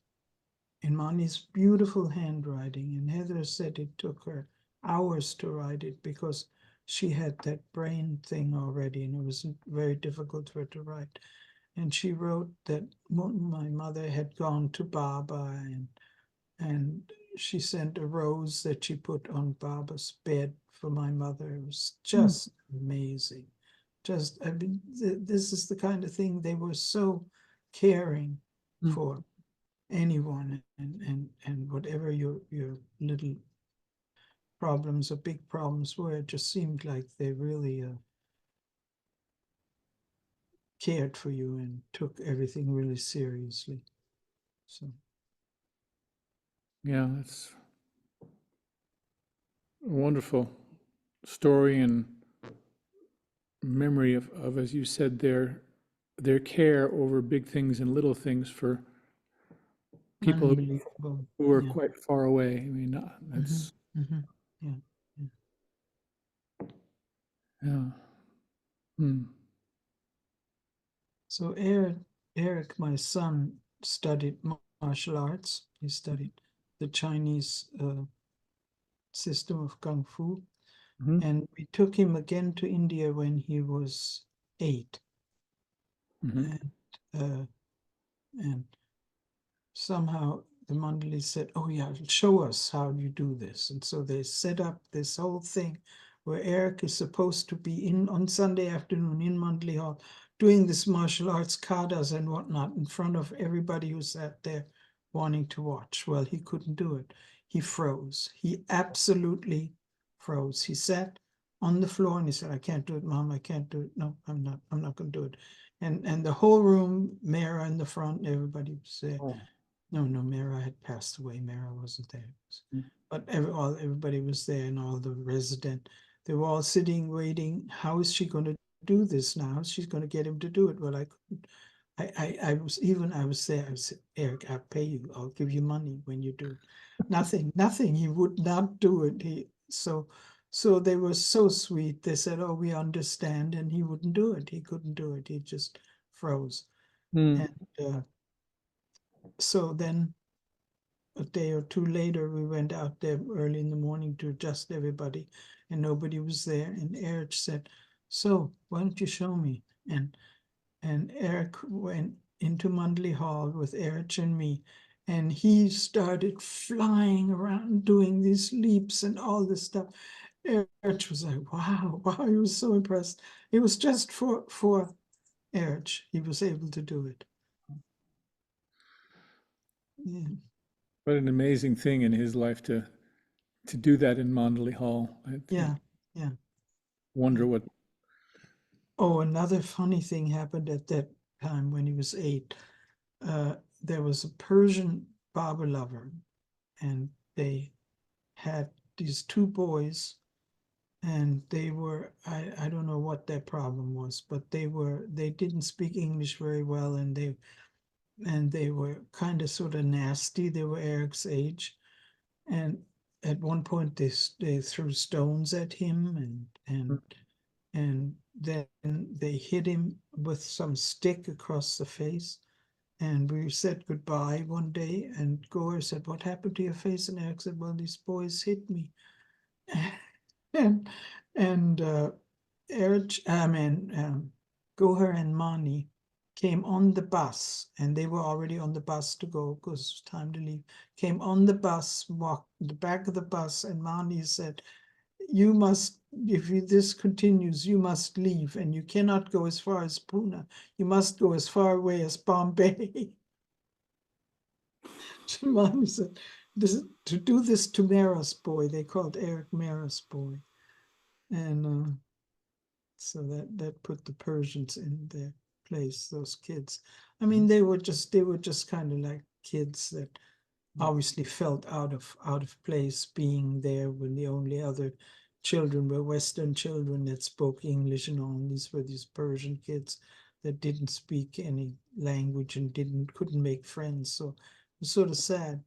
in Mani's beautiful handwriting. And Heather said it took her hours to write it because she had that brain thing already, and it was very difficult for her to write. And she wrote that my mother had gone to Baba, and she sent a rose that she put on Baba's bed for my mother. It was Hmm. just amazing. Just, I mean, this is the kind of thing they were so caring Hmm. for anyone, and whatever your little problems or big problems where it just seemed like they really cared for you and took everything really seriously. So Yeah, it's a wonderful story and memory of, as you said, their care over big things and little things for people unbelievable. who are Yeah. quite far away. I mean, Hmm. that's, Hmm. Yeah. Yeah. yeah. Hmm. So Eric, my son, studied martial arts. He studied the Chinese system of Kung Fu. Mhm. And we took him again to India when he was 8. Mhm. And, uh, and somehow the Mandali said, "Oh yeah, show us how you do this." And so they set up this whole thing where Eric is supposed to be in on Sunday afternoon in Mandali Hall doing this martial arts katas and whatnot in front of everybody who sat there wanting to watch. Well, he couldn't do it. He froze. He absolutely froze. He sat on the floor and he said, "I can't do it, Mom. I can't do it. No, I'm not going to do it." And the whole room, Mehera in the front, everybody was there. Oh. No, Mehera had passed away. Mehera wasn't there. Mm. But everybody was there and all the resident. They were all sitting, waiting. How is she going to do this now? She's going to get him to do it. Well, I couldn't. I was there. I said, "Eric, I'll pay you. I'll give you money when you do it." Nothing. He would not do it. So they were so sweet. They said, "Oh, we understand," and he wouldn't do it. He couldn't do it. He just froze. Hmm. And so then a day or two later, we went out there early in the morning to adjust everybody, and nobody was there. And Eric said, "So why don't you show me?" And Eric went into Mandali Hall with Eric and me, and he started flying around doing these leaps and all this stuff. Eric was like, "Wow, wow!" He was so impressed. It was just for Eric. He was able to do it. Yeah, What an amazing thing in his life to do that in Mandali Hall. yeah, yeah. Wonder what. Oh, another funny thing happened at that time when he was 8. There was a Persian barber lover, and they had these 2 boys, and I don't know what their problem was, but they didn't speak English very well, and they were kind of sort of nasty. They were Eric's age, and at one point they threw stones at him, and then they hit him with some stick across the face. And we said goodbye one day, and Gore said, "What happened to your face?" And Eric said, "Well, these boys hit me." and and Eric, Goher and Mani came on the bus, and they were already on the bus to go because it was time to leave. Came on the bus, walked the back of the bus, and Mani said, "You must, if this continues, you must leave, and you cannot go as far as Pune. You must go as far away as Bombay." Mani said, to do this to Mehera's boy, they called Eric Mehera's boy. And so that put the Persians in their place, those kids. I mean, they were just kind of like kids that obviously felt out of place being there when the only other children were Western children that spoke English, and all. These were these Persian kids that didn't speak any language and couldn't make friends. So it was sort of sad.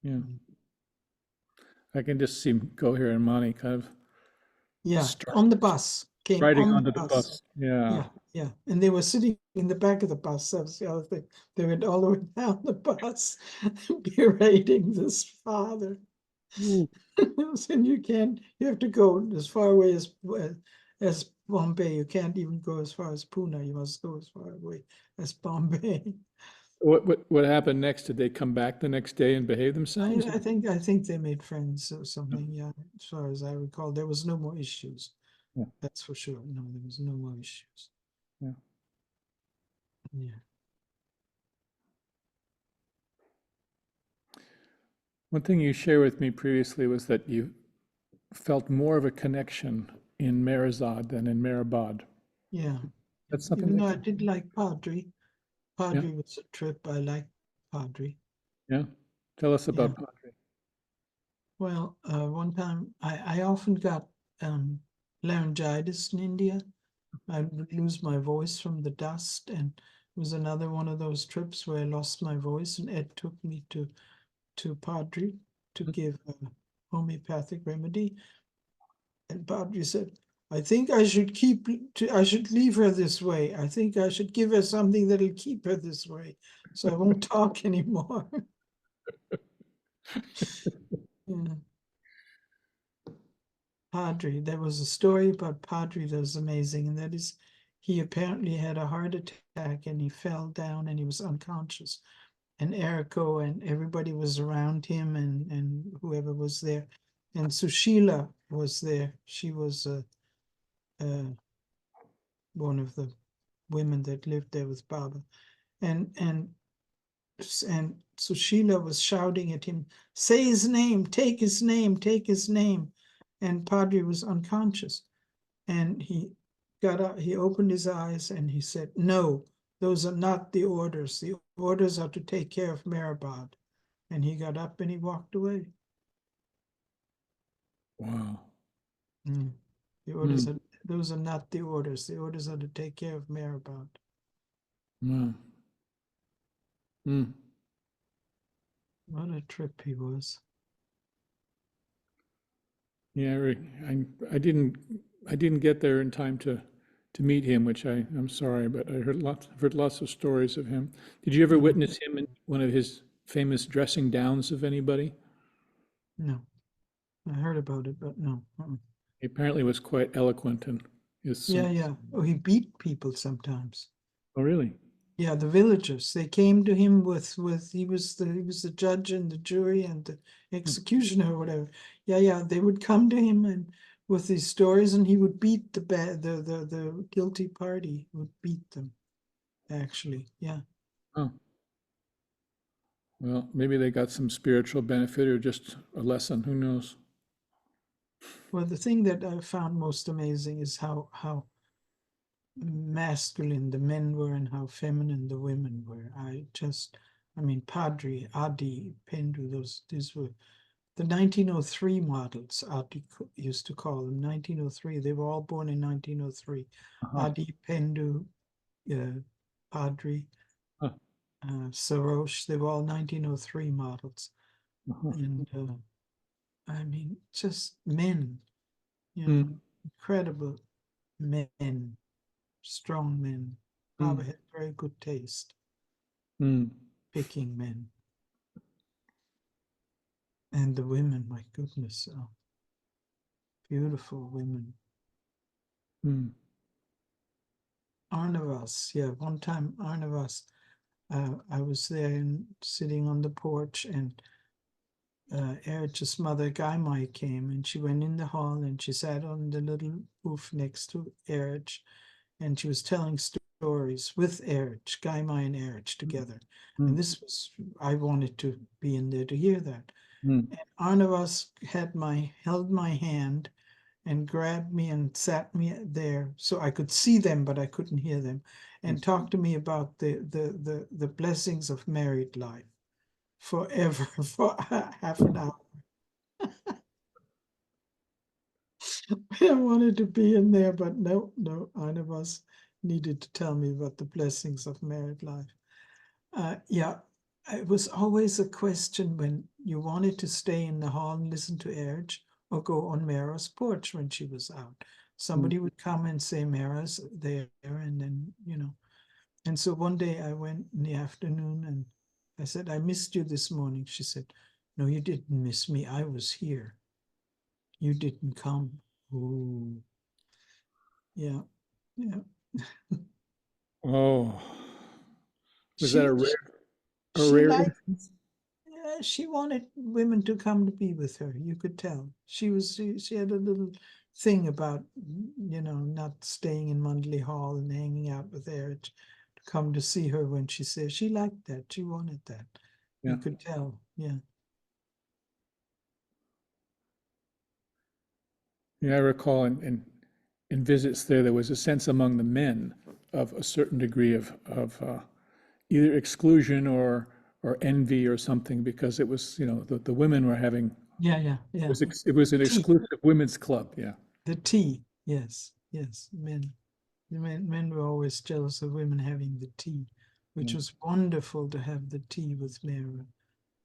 Yeah, I can just see Go here and Monty kind of Yeah, start, on the bus, came riding on the onto the bus. bus. Yeah. Yeah, yeah. And they were sitting in the back of the bus. That was the other thing. They went all the way down the bus, berating this father. Ooh. And you have to go as far away as Bombay. You can't even go as far as Pune. You must go as far away as Bombay. What happened next? Did they come back the next day and behave themselves? I think they made friends or something. Yeah, as far as I recall, there was no more issues. Yeah. That's for sure. No, there was no more issues. Yeah. Yeah. One thing you shared with me previously was that you felt more of a connection in Meherazad than in Mehrabad. Yeah. That's something Even though that I can, did like Padre. yeah, Padre was a trip. I liked Padre. yeah. Tell us Yeah. about Padre. Well, one time I often got laryngitis in India. I would lose my voice from the dust, and it was another one of those trips where I lost my voice, and Ed took me to Padre to give a homeopathic remedy. And Padre said, I think I should I should leave her this way. I think I should give her something that'll keep her this way. So I won't talk anymore. Yeah. Padre, there was a story about Padre that was amazing, and that is he apparently had a heart attack and he fell down and he was unconscious. And Erico and everybody was around him and whoever was there. And Sushila was there. She was one of the women that lived there with Baba. And Sushila was shouting at him, say his name, take his name, take his name. And Padre was unconscious. And he got up, he opened his eyes and he said, no, those are not the orders. The orders are to take care of Mehrabad. And he got up and he walked away. Wow. Mm. The orders Mm, are, those are not the orders. The orders are to take care of Mehrabad. wow. Mm. What a trip he was. Yeah, I didn't get there in time to meet him, which I'm sorry, but I've heard lots of stories of him. Did you ever Mm. witness him in one of his famous dressing downs of anybody? No, I heard about it, but no. He apparently was quite eloquent and is Yeah, some. yeah. Oh, he beat people sometimes. Oh, really? Yeah, the villagers. They came to him with he was the judge and the jury and the Hmm. executioner or whatever. Yeah, yeah. They would come to him and with these stories, and he would beat the guilty party. Would beat them. Actually, yeah. Oh, well, maybe they got some spiritual benefit or just a lesson. Who knows? Well, the thing that I found most amazing is how masculine the men were and how feminine the women were. I mean, Padre, Adi, Pendu, these were the 1903 models, Adi used to call them 1903. They were all born in 1903. Uh-huh. Adi, Pendu, Padre, Huh. Sarosh, they were all 1903 models. Uh-huh. And I mean, just men, Mm, incredible men, strong men. mm, Baba had very good taste mm, picking men. And the women, my goodness, beautiful women. mm. Arnavas, yeah, one time Arnavas, I was there and sitting on the porch, and Erich's mother, Gaimai, came, and she went in the hall and she sat on the little roof next to Erich, and she was telling stories with Erich, Gaimai and Erich together. And Mm, this was, I wanted to be in there to hear that. mm, And Arnavas held my hand and grabbed me and sat me there so I could see them, but I couldn't hear them, and yes. talked to me about the blessings of married life forever for half an hour. I wanted to be in there, but no, none of us needed to tell me about the blessings of married life. Yeah, it was always a question when you wanted to stay in the hall and listen to Erge or go on Mara's porch when she was out. Mm, Somebody would come and say, Mara's there, and then, And so one day I went in the afternoon and I said, I missed you this morning. She said, no, you didn't miss me. I was here. You didn't come. Ooh, yeah, yeah. oh, was that She a she rare liked instance? she wanted women to come to be with her. You could tell. She had a little thing about, not staying in Mandali Hall and hanging out with her to come to see her when she said she liked that. She wanted that. Yeah. You could tell. Yeah. Yeah, I recall in visits there was a sense among the men of a certain degree of either exclusion or envy or something, because it was, the women were having, Yeah, yeah, yeah. it was an Tea, exclusive women's club, yeah. the tea. Yes, yes. Men were always jealous of women having the tea, which Yeah. was wonderful to have the tea with Mehera.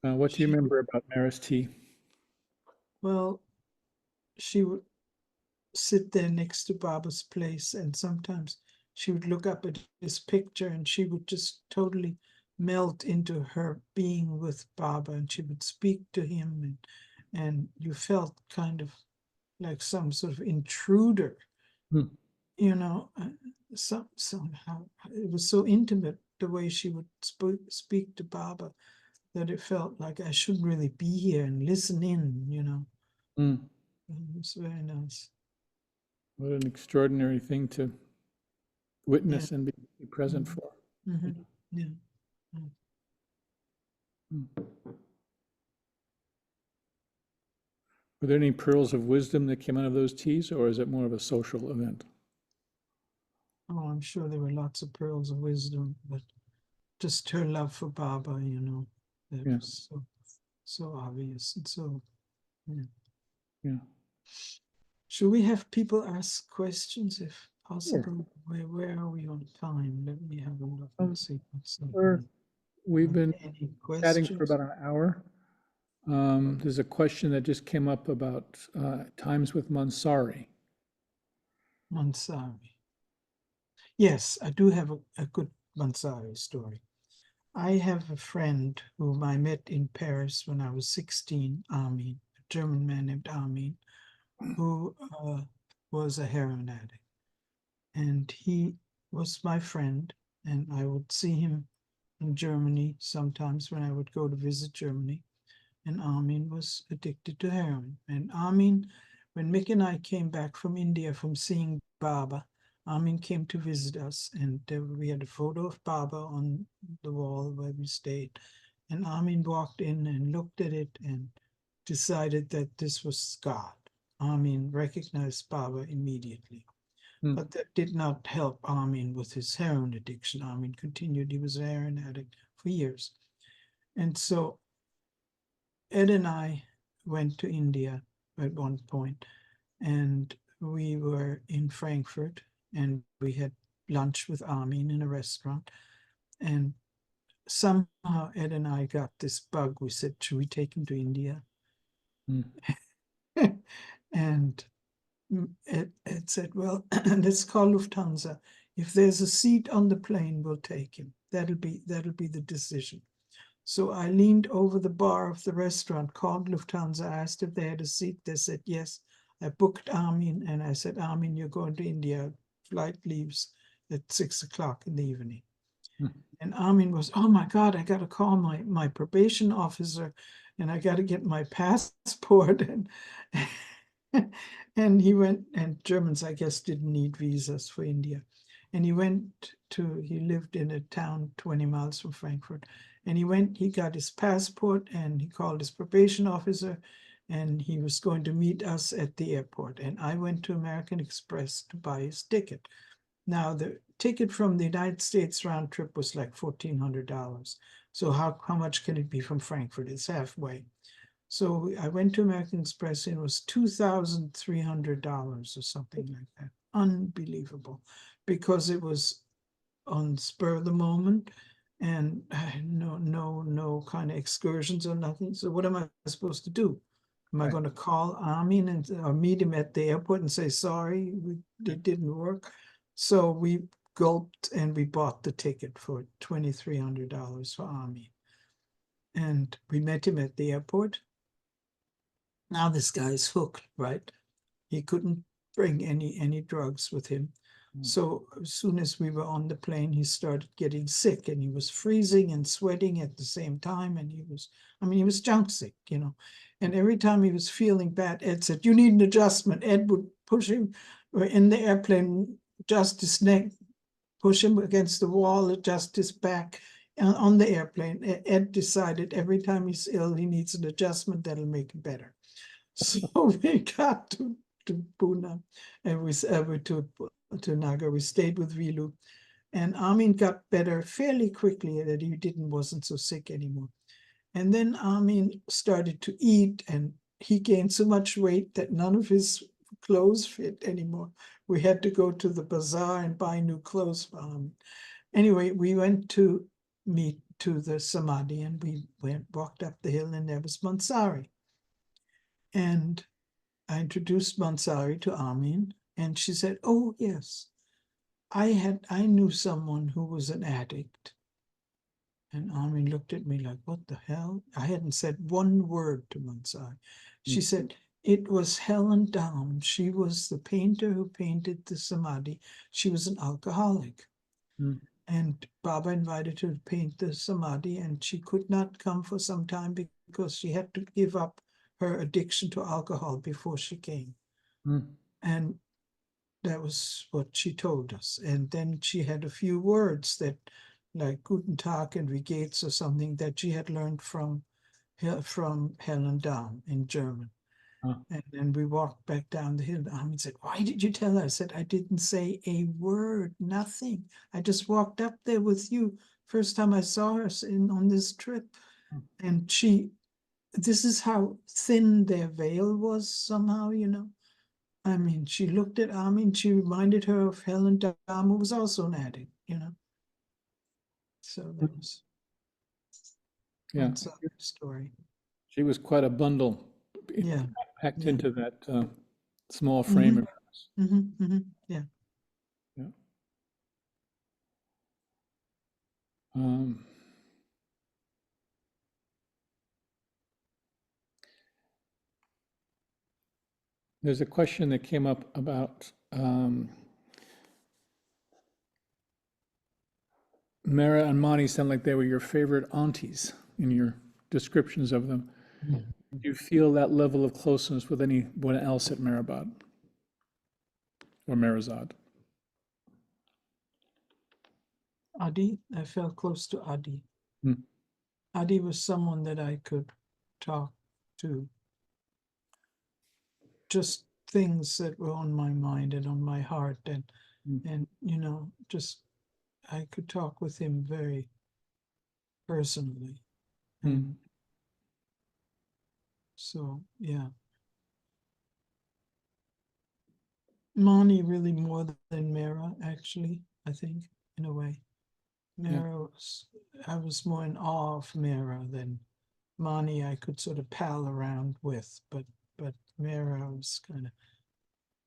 What do you She would, remember about Maris Tea? well, she would sit there next to Baba's place, and sometimes she would look up at his picture and she would just totally melt into her being with Baba, and she would speak to him, and you felt kind of like some sort of intruder, Hmm. you know. Somehow it was so intimate the way she would speak to Baba, that it felt like I should really be here and listen in. Hmm. It was very nice. What an extraordinary thing to Yeah. witness and be present Mhm. for. Mhm. Yeah. Mm. Hmm. Were there any pearls of wisdom that came out of those teas, or is it more of a social event? Oh, I'm sure there were lots of pearls of wisdom, but just her love for Baba, that Yeah, was so obvious, and so, yeah. yeah. Should we have people ask questions if Sure. possible? Where are we on time? Let me have a look and Um, see what's we're, we've been any chatting for questions. about an hour. There's a question that just came up about times with Mansari. Mansari. Yes, I do have a good Mansari story. I have a friend whom I met in Paris when I was 16, Armin, a German man named Armin, who was a heroin addict. And he was my friend, and I would see him in Germany sometimes when I would go to visit Germany. And Armin was addicted to heroin. And Armin, when Mick and I came back from India from seeing Baba, Armin came to visit us, and we had a photo of Baba on the wall where we stayed. And Armin walked in and looked at it and decided that this was God. Armin recognized Baba immediately. Hmm. But that did not help Armin with his heroin addiction. Armin continued, he was a heroin addict for years. And so Ed and I went to India at one point, and we were in Frankfurt, and we had lunch with Armin in a restaurant. And somehow Ed and I got this bug. We said, should we take him to India? Hmm. And Ed said, well, let's call Lufthansa. If there's a seat on the plane, we'll take him. That'll be the decision. So I leaned over the bar of the restaurant, called Lufthansa, asked if they had a seat. They said yes. I booked Armin, and I said, Armin, you're going to India. Flight leaves at 6 o'clock in the evening. Hmm. And Armin was, oh my God, I got to call my probation officer, and I got to get my passport. And he went, and Germans, I guess, didn't need visas for India. And he lived in a town 20 miles from Frankfurt. And he got his passport, and he called his probation officer, and he was going to meet us at the airport. And I went to American Express to buy his ticket. Now, the ticket from the United States round trip was like $1,400. So how much can it be from Frankfurt? It's halfway. So I went to American Express, and it was $2,300 or something like that. Unbelievable, because it was on spur of the moment, and no kind of excursions or nothing. So what am I supposed to do? Am I Right. going to call Armin or meet him at the airport and say, sorry, it didn't work? So we gulped, and we bought the ticket for $2,300 for Armin. And we met him at the airport. Now this guy's hooked, right? He couldn't bring any drugs with him. Hmm. So as soon as we were on the plane, he started getting sick, and he was freezing and sweating at the same time. And he was junk sick. And every time he was feeling bad, Ed said, you need an adjustment. Ed would push him in the airplane, adjust his neck, push him against the wall, adjust his back. On the airplane, Ed decided every time he's ill, he needs an adjustment that'll make him better. So we got to to Pune, and to Naga. We stayed with Vilu, and Amin got better fairly quickly. That he wasn't so sick anymore. And then Amin started to eat, and he gained so much weight that none of his clothes fit anymore. We had to go to the bazaar and buy new clothes for Amin. Anyway, we went to meet to the Samadhi, and we walked up the hill, and there was Mansari. And I introduced Mansari to Amin, and she said, "Oh, yes, I knew someone who was an addict." And Amin looked at me like, "What the hell?" I hadn't said one word to Mansari. She said, "It was Helen Down. She was the painter who painted the Samadhi. She was an alcoholic." Mm. And Baba invited her to paint the Samadhi, and she could not come for some time because she had to give up her addiction to alcohol before she came. Mm. And that was what she told us. And then she had a few words that, like Guten Tag and Wie geht's or something, that she had learned from Helen Dahm in German. Huh. And then we walked back down the hill. Ahmed said, "Why did you tell her?" I said, "I didn't say a word, nothing. I just walked up there with you. First time I saw her on this trip." And this is how thin their veil was somehow, I mean, she looked at Amin, she reminded her of Helen Dahm, who was also an addict. So that was Yeah, one side of the story. she was quite a bundle Yeah. packed Yeah. into that small frame of yours. Yeah. Yeah. Um, there's a question that came up about Mehera and Mani sound like they were your favorite aunties in your descriptions of them. Do you feel that level of closeness with anyone else at Mehrabad or Merazad? Adi, I felt close to Adi. Hmm. Adi was someone that I could talk to. Just things that were on my mind and on my heart, and just I could talk with him very personally. Hmm. And so, yeah. Mani really more than Mehera, actually, I think, in a way. Yeah. I was more in awe of Mehera than Mani. I could sort of pal around with, but Mehera was kind of,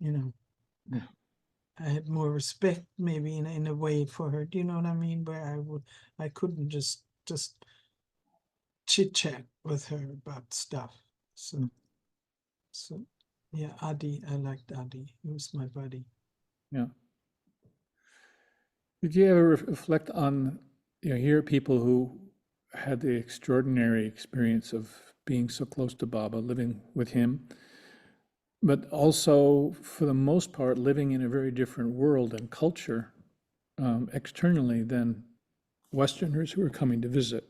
you know, Yeah. I had more respect maybe in a way for her. Do you know what I mean? Where I couldn't just chit chat with her about stuff. Hmm. So yeah, Adi, I liked Adi. He was my buddy. Yeah. Did you ever reflect on, hear people who had the extraordinary experience of being so close to Baba, living with him, but also, for the most part, living in a very different world and culture externally than Westerners who were coming to visit?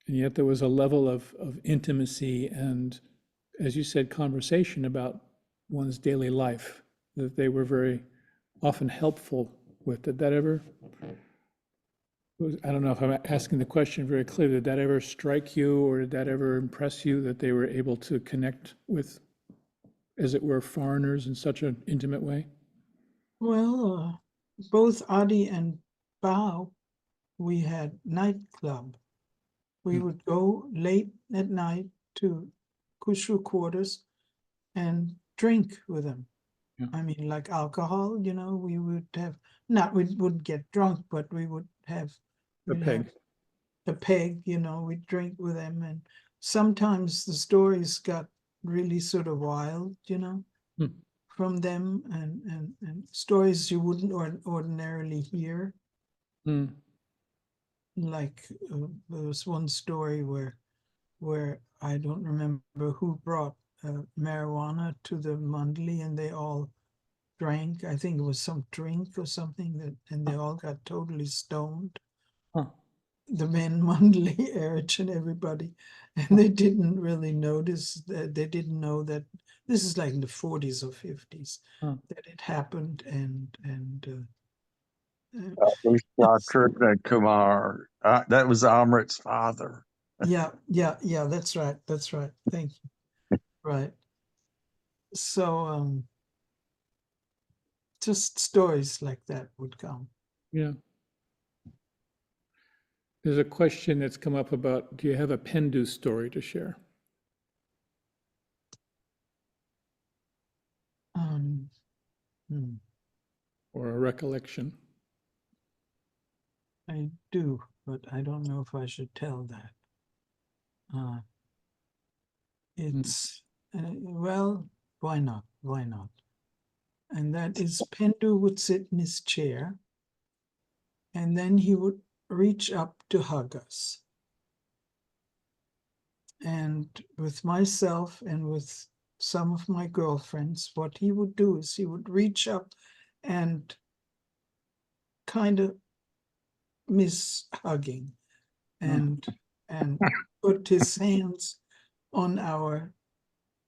And yet there was a level of intimacy and, as you said, conversation about one's daily life that they were very often helpful with. Did that ever, I don't know if I'm asking the question very clearly, did that ever strike you or did that ever impress you that they were able to connect with, as it were, foreigners in such an intimate way? Well, both Adi and Bao, we had nightclub. We would go late at night to Kushru quarters and drink with them. Yeah. I mean, like alcohol, we would have, not we wouldn't get drunk, but The we'd have peg. a peg, we'd drink with them. And sometimes the stories got really sort of wild, Hmm. from them, and stories you wouldn't ordinarily hear. Hmm. Like there was one story where I don't remember who brought marijuana to the Mandali, and they all drank. I think it was some drink or something and they all got totally stoned. Huh. the men, Mandali, Eruch, and everybody, and they didn't really notice that. They didn't know that this is like in the 40s or 50s Huh. that it happened, and was Dr. Kumar. That was Amrit's father. yeah, that's right, thank you. Right. So just stories like that would come. Yeah. There's a question that's come up about, do you have a Pendu story to share? Hmm, Or a recollection? I do, but I don't know if I should tell that. It's well, why not? Why not? And that is, Pendu would sit in his chair, and then he would reach up to hug us. And with myself and with some of my girlfriends, what he would do is he would reach up and kind of miss hugging and put his hands on our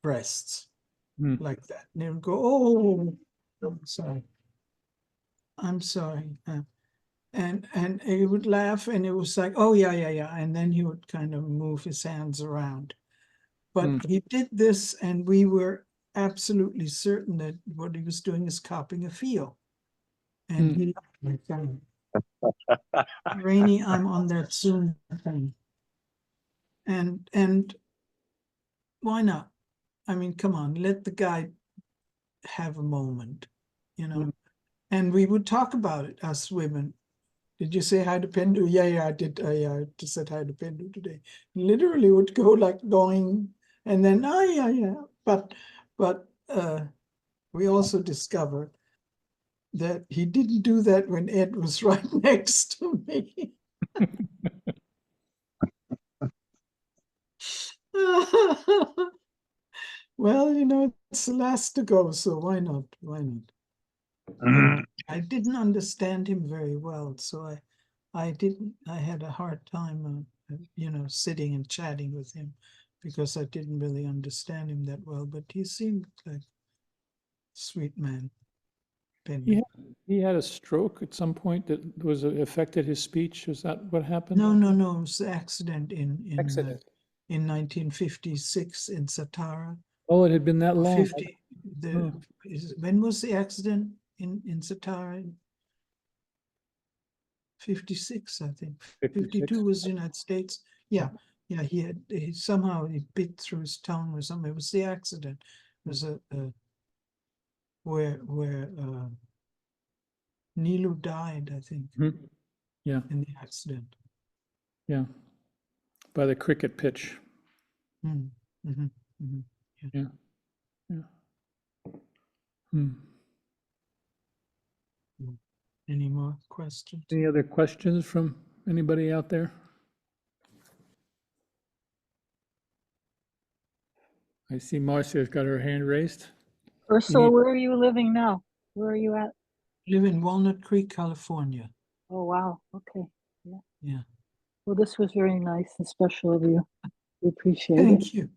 breasts Hmm. like that. And they would go, "Oh, I'm sorry. I'm sorry." And he would laugh, and it was like, "Oh, yeah." And then he would kind of move his hands around. But he did this, and we were absolutely certain that what he was doing is copying a feel. And he, Rainy, I'm on that Zoom thing. And why not? I mean, come on, let the guy have a moment, you know. And we would talk about it, us women. Did you say hi to Pendu? Yeah, I did. I just said hi to Pendu today. Literally would go like going, and then yeah. But we also discovered that he didn't do that when Ed was right next to me. Well, it's the last to go, so why not? Why not? And I didn't understand him very well, so I had a hard time, sitting and chatting with him because I didn't really understand him that well, but he seemed like a sweet man. Pendu. He had a stroke at some point that affected his speech. Is that what happened? No, it was an accident Accident. in 1956 in Satara. Oh, it had been that long. 50, Oh. when was the accident in Satara? 56, I think. 56. 52 was the United States. Yeah, he somehow he bit through his tongue or something. It was the accident. It was where Nilu died, I think, Yeah, in the accident. yeah. By the cricket pitch. Mm, mhm, mhm, yeah. Yeah, yeah. Hmm. Any more questions? Any other questions from anybody out there? I see Marcia's got her hand raised. Ursula, need- where are you living now? Where are you at? Live in Walnut Creek, California. Oh, wow. Okay. Yeah. Well, this was very nice and special of you. We appreciate it. Thank you.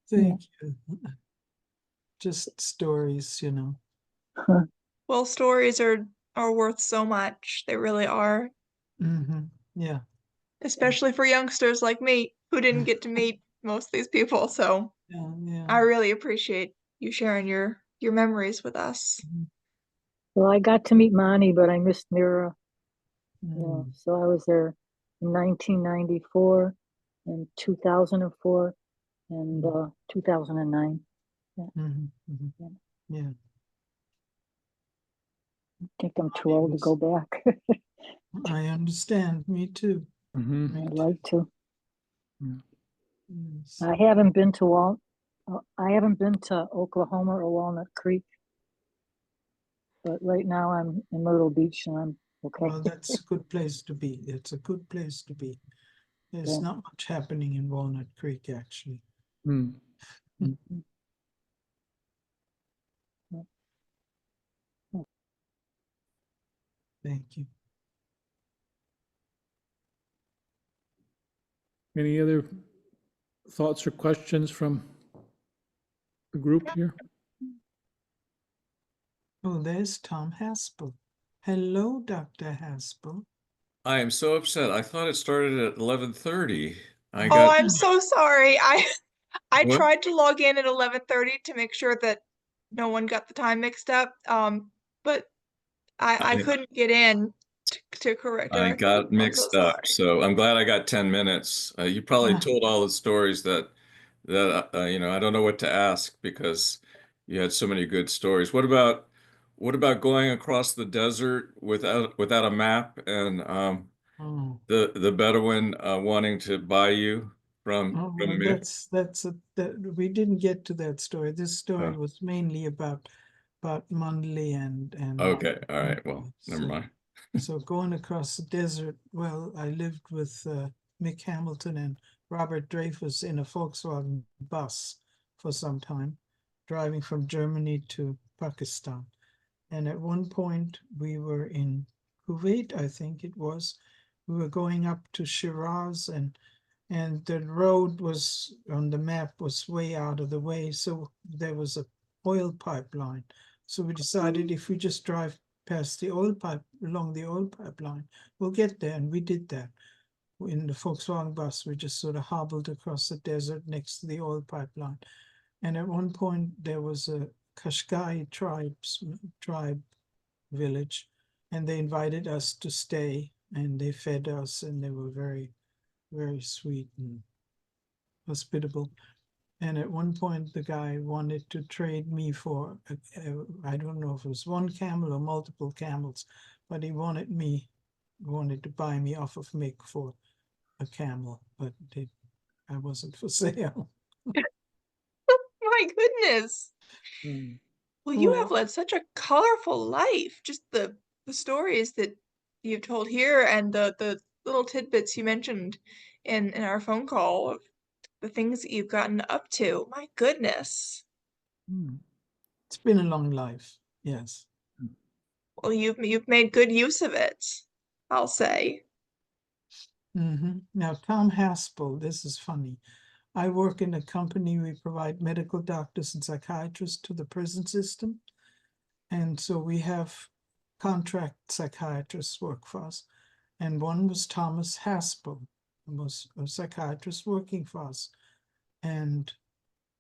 Thank you. Just stories, Well, stories are worth so much. They really are, Yeah. especially for youngsters like me who didn't get to meet most of these people. So Yeah. I really appreciate you sharing your memories with us. Well, I got to meet Mani, but I missed Mehera. Mm. So I was there in 1994 and 2004 and 2009. Yeah. I think I'm too old to go back. I understand. Me too. I'd like to. Yes. I haven't been to Oklahoma or Walnut Creek, but right now I'm in Myrtle Beach and I'm okay. Well, that's a good place to be. It's a good place to be. There's not much happening in Walnut Creek, actually. Thank you. Any other thoughts or questions from the group here? Oh, there's Tom Haspel. Hello, Dr. Haspel. I am so upset. I thought it started at 11:30. I Oh, got I'm so sorry. I what? tried to log in at 11:30 to make sure that no one got the time mixed up. But I I, couldn't get in to correct I her. got I'm so mixed up. sorry. So I'm glad I got 10 minutes. You probably Ah, told all the stories that you know, I don't know what to ask because you had so many good stories. What about going across the desert without a map and oh, the Bedouin wanting to buy you from well, me? that we didn't get to that story. This story Oh, was mainly about Mandali and okay. All right. Well, never so mind. so going across the desert. Well, I lived with Mick Hamilton and Robert Dreyfus in a Volkswagen bus for some time, driving from Germany to Pakistan. And at one point we were in Kuwait, I think it was. We were going up to Shiraz, and the road was on the map was way out of the way, so there was a oil pipeline. So we decided if we just drive past the oil pipe along the oil pipeline, we'll get there, and we did that. In the Volkswagen bus, we just sort of hobbled across the desert next to the oil pipeline. And at one point there was a Qashqai tribe village, and they invited us to stay, and they fed us, and they were very, very sweet and hospitable. And at one point, the guy wanted to trade me for, I don't know if it was one camel or multiple camels, but he wanted to buy me off of Mick for a camel, but I wasn't for sale. My goodness. Hmm. Well, you have Well, led such a colorful life. Just the stories that you've told here and the little tidbits you mentioned in our phone call of the things that you've gotten up to. My goodness. Hmm. it's been a long life, yes. Well, you've made good use of it, I'll say. Now, Tom Haspel, this is funny. I work in a company, we provide medical doctors and psychiatrists to the prison system. And so we have contract psychiatrists work for us. And one was Thomas Haspel, who was a psychiatrist working for us. And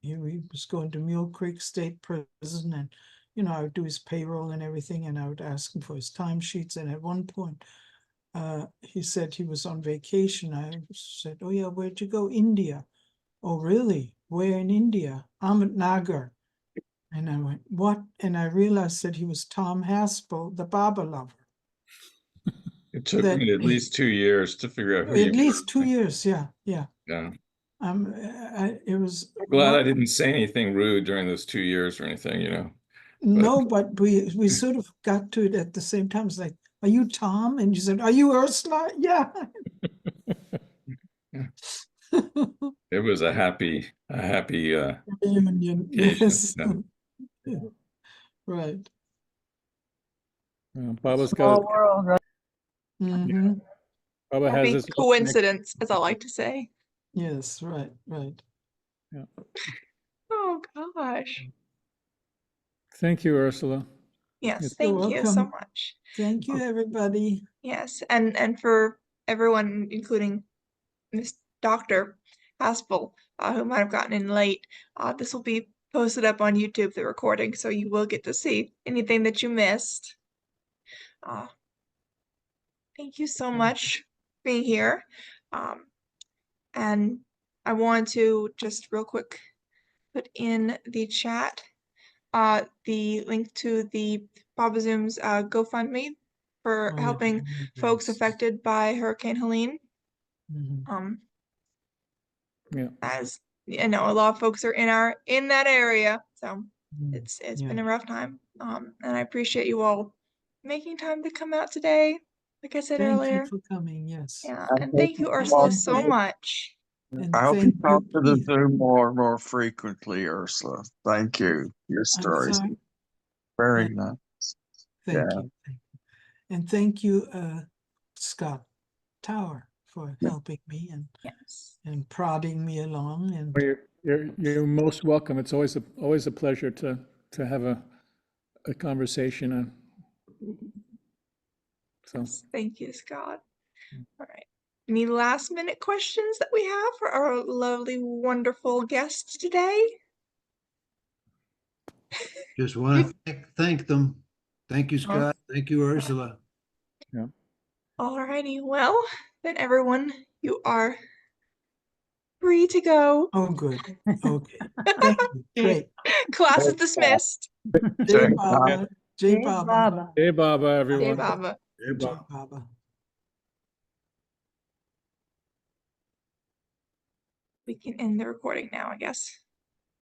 he was going to Mule Creek State Prison, and I would do his payroll and everything, and I would ask him for his timesheets. And at one point, he said he was on vacation. I said, "Oh yeah, where'd you go?" "India." "Oh really? Where in India?" "Ahmednagar." And I went, "What?" And I realized that he was Tom Haspel, the Baba lover. It took That me at least 2 years to figure out who at you least were. 2 years, yeah. Yeah. It was I'm glad I didn't say anything rude during those 2 years or anything, you know. But no, but we sort of got to it at the same time. It's like, "Are you Tom?" And you said, "Are you Ursula?" "Yeah." it was a happy Reunion, occasion. yes. Yeah. Right. Baba's got, Small world, right? Mm-hmm. Baba has Happy his own coincidence, as I like to say. Yes, right. Yeah. Oh gosh. Thank you, Ursula. Yes, It's You're thank you so welcome. much. Thank you, everybody. Yes, and for everyone, including Miss Dr. Haspel, who might have gotten in late, this will be posted up on YouTube, the recording, so you will get to see anything that you missed. Uh, thank you so much for being here. Um, and I want to just real quick put in the chat the link to the Baba Zoom's GoFundMe for Oh, yeah. helping folks affected by Hurricane Helene. Mhm. Yeah. As you know, a lot of folks are in that area, so it's Yeah. been a rough time. And I appreciate you all making time to come out today, like I said Thank you earlier. for coming, yes. Yeah, I and hope thank you you, And, Ursula, talk and, so to much. and I hope you thank talk you, to the Keith. Zoom more and more frequently, Ursula. Thank you. Your I'm stories sorry. very Yeah, nice. thank Yeah. you. And thank you, Scott Tower, for helping me Yes. and prodding me along. And Well, you're most welcome. It's always a pleasure to have a conversation. So Yes. Thank you, Scott. All right. Any last minute questions that we have for our lovely, wonderful guests today? Just want to thank them. Thank you, Scott. Thank you, Ursula. yeah. All righty. Well, then everyone, you are free to go. oh, good. Okay. Thank you. Great. Class is dismissed. Jai Thank Baba. Jai Hey, Baba. Baba. Hey, Baba, Hey, everyone. Baba. Hey, Jai Bob. Baba. We can end the recording now, I guess.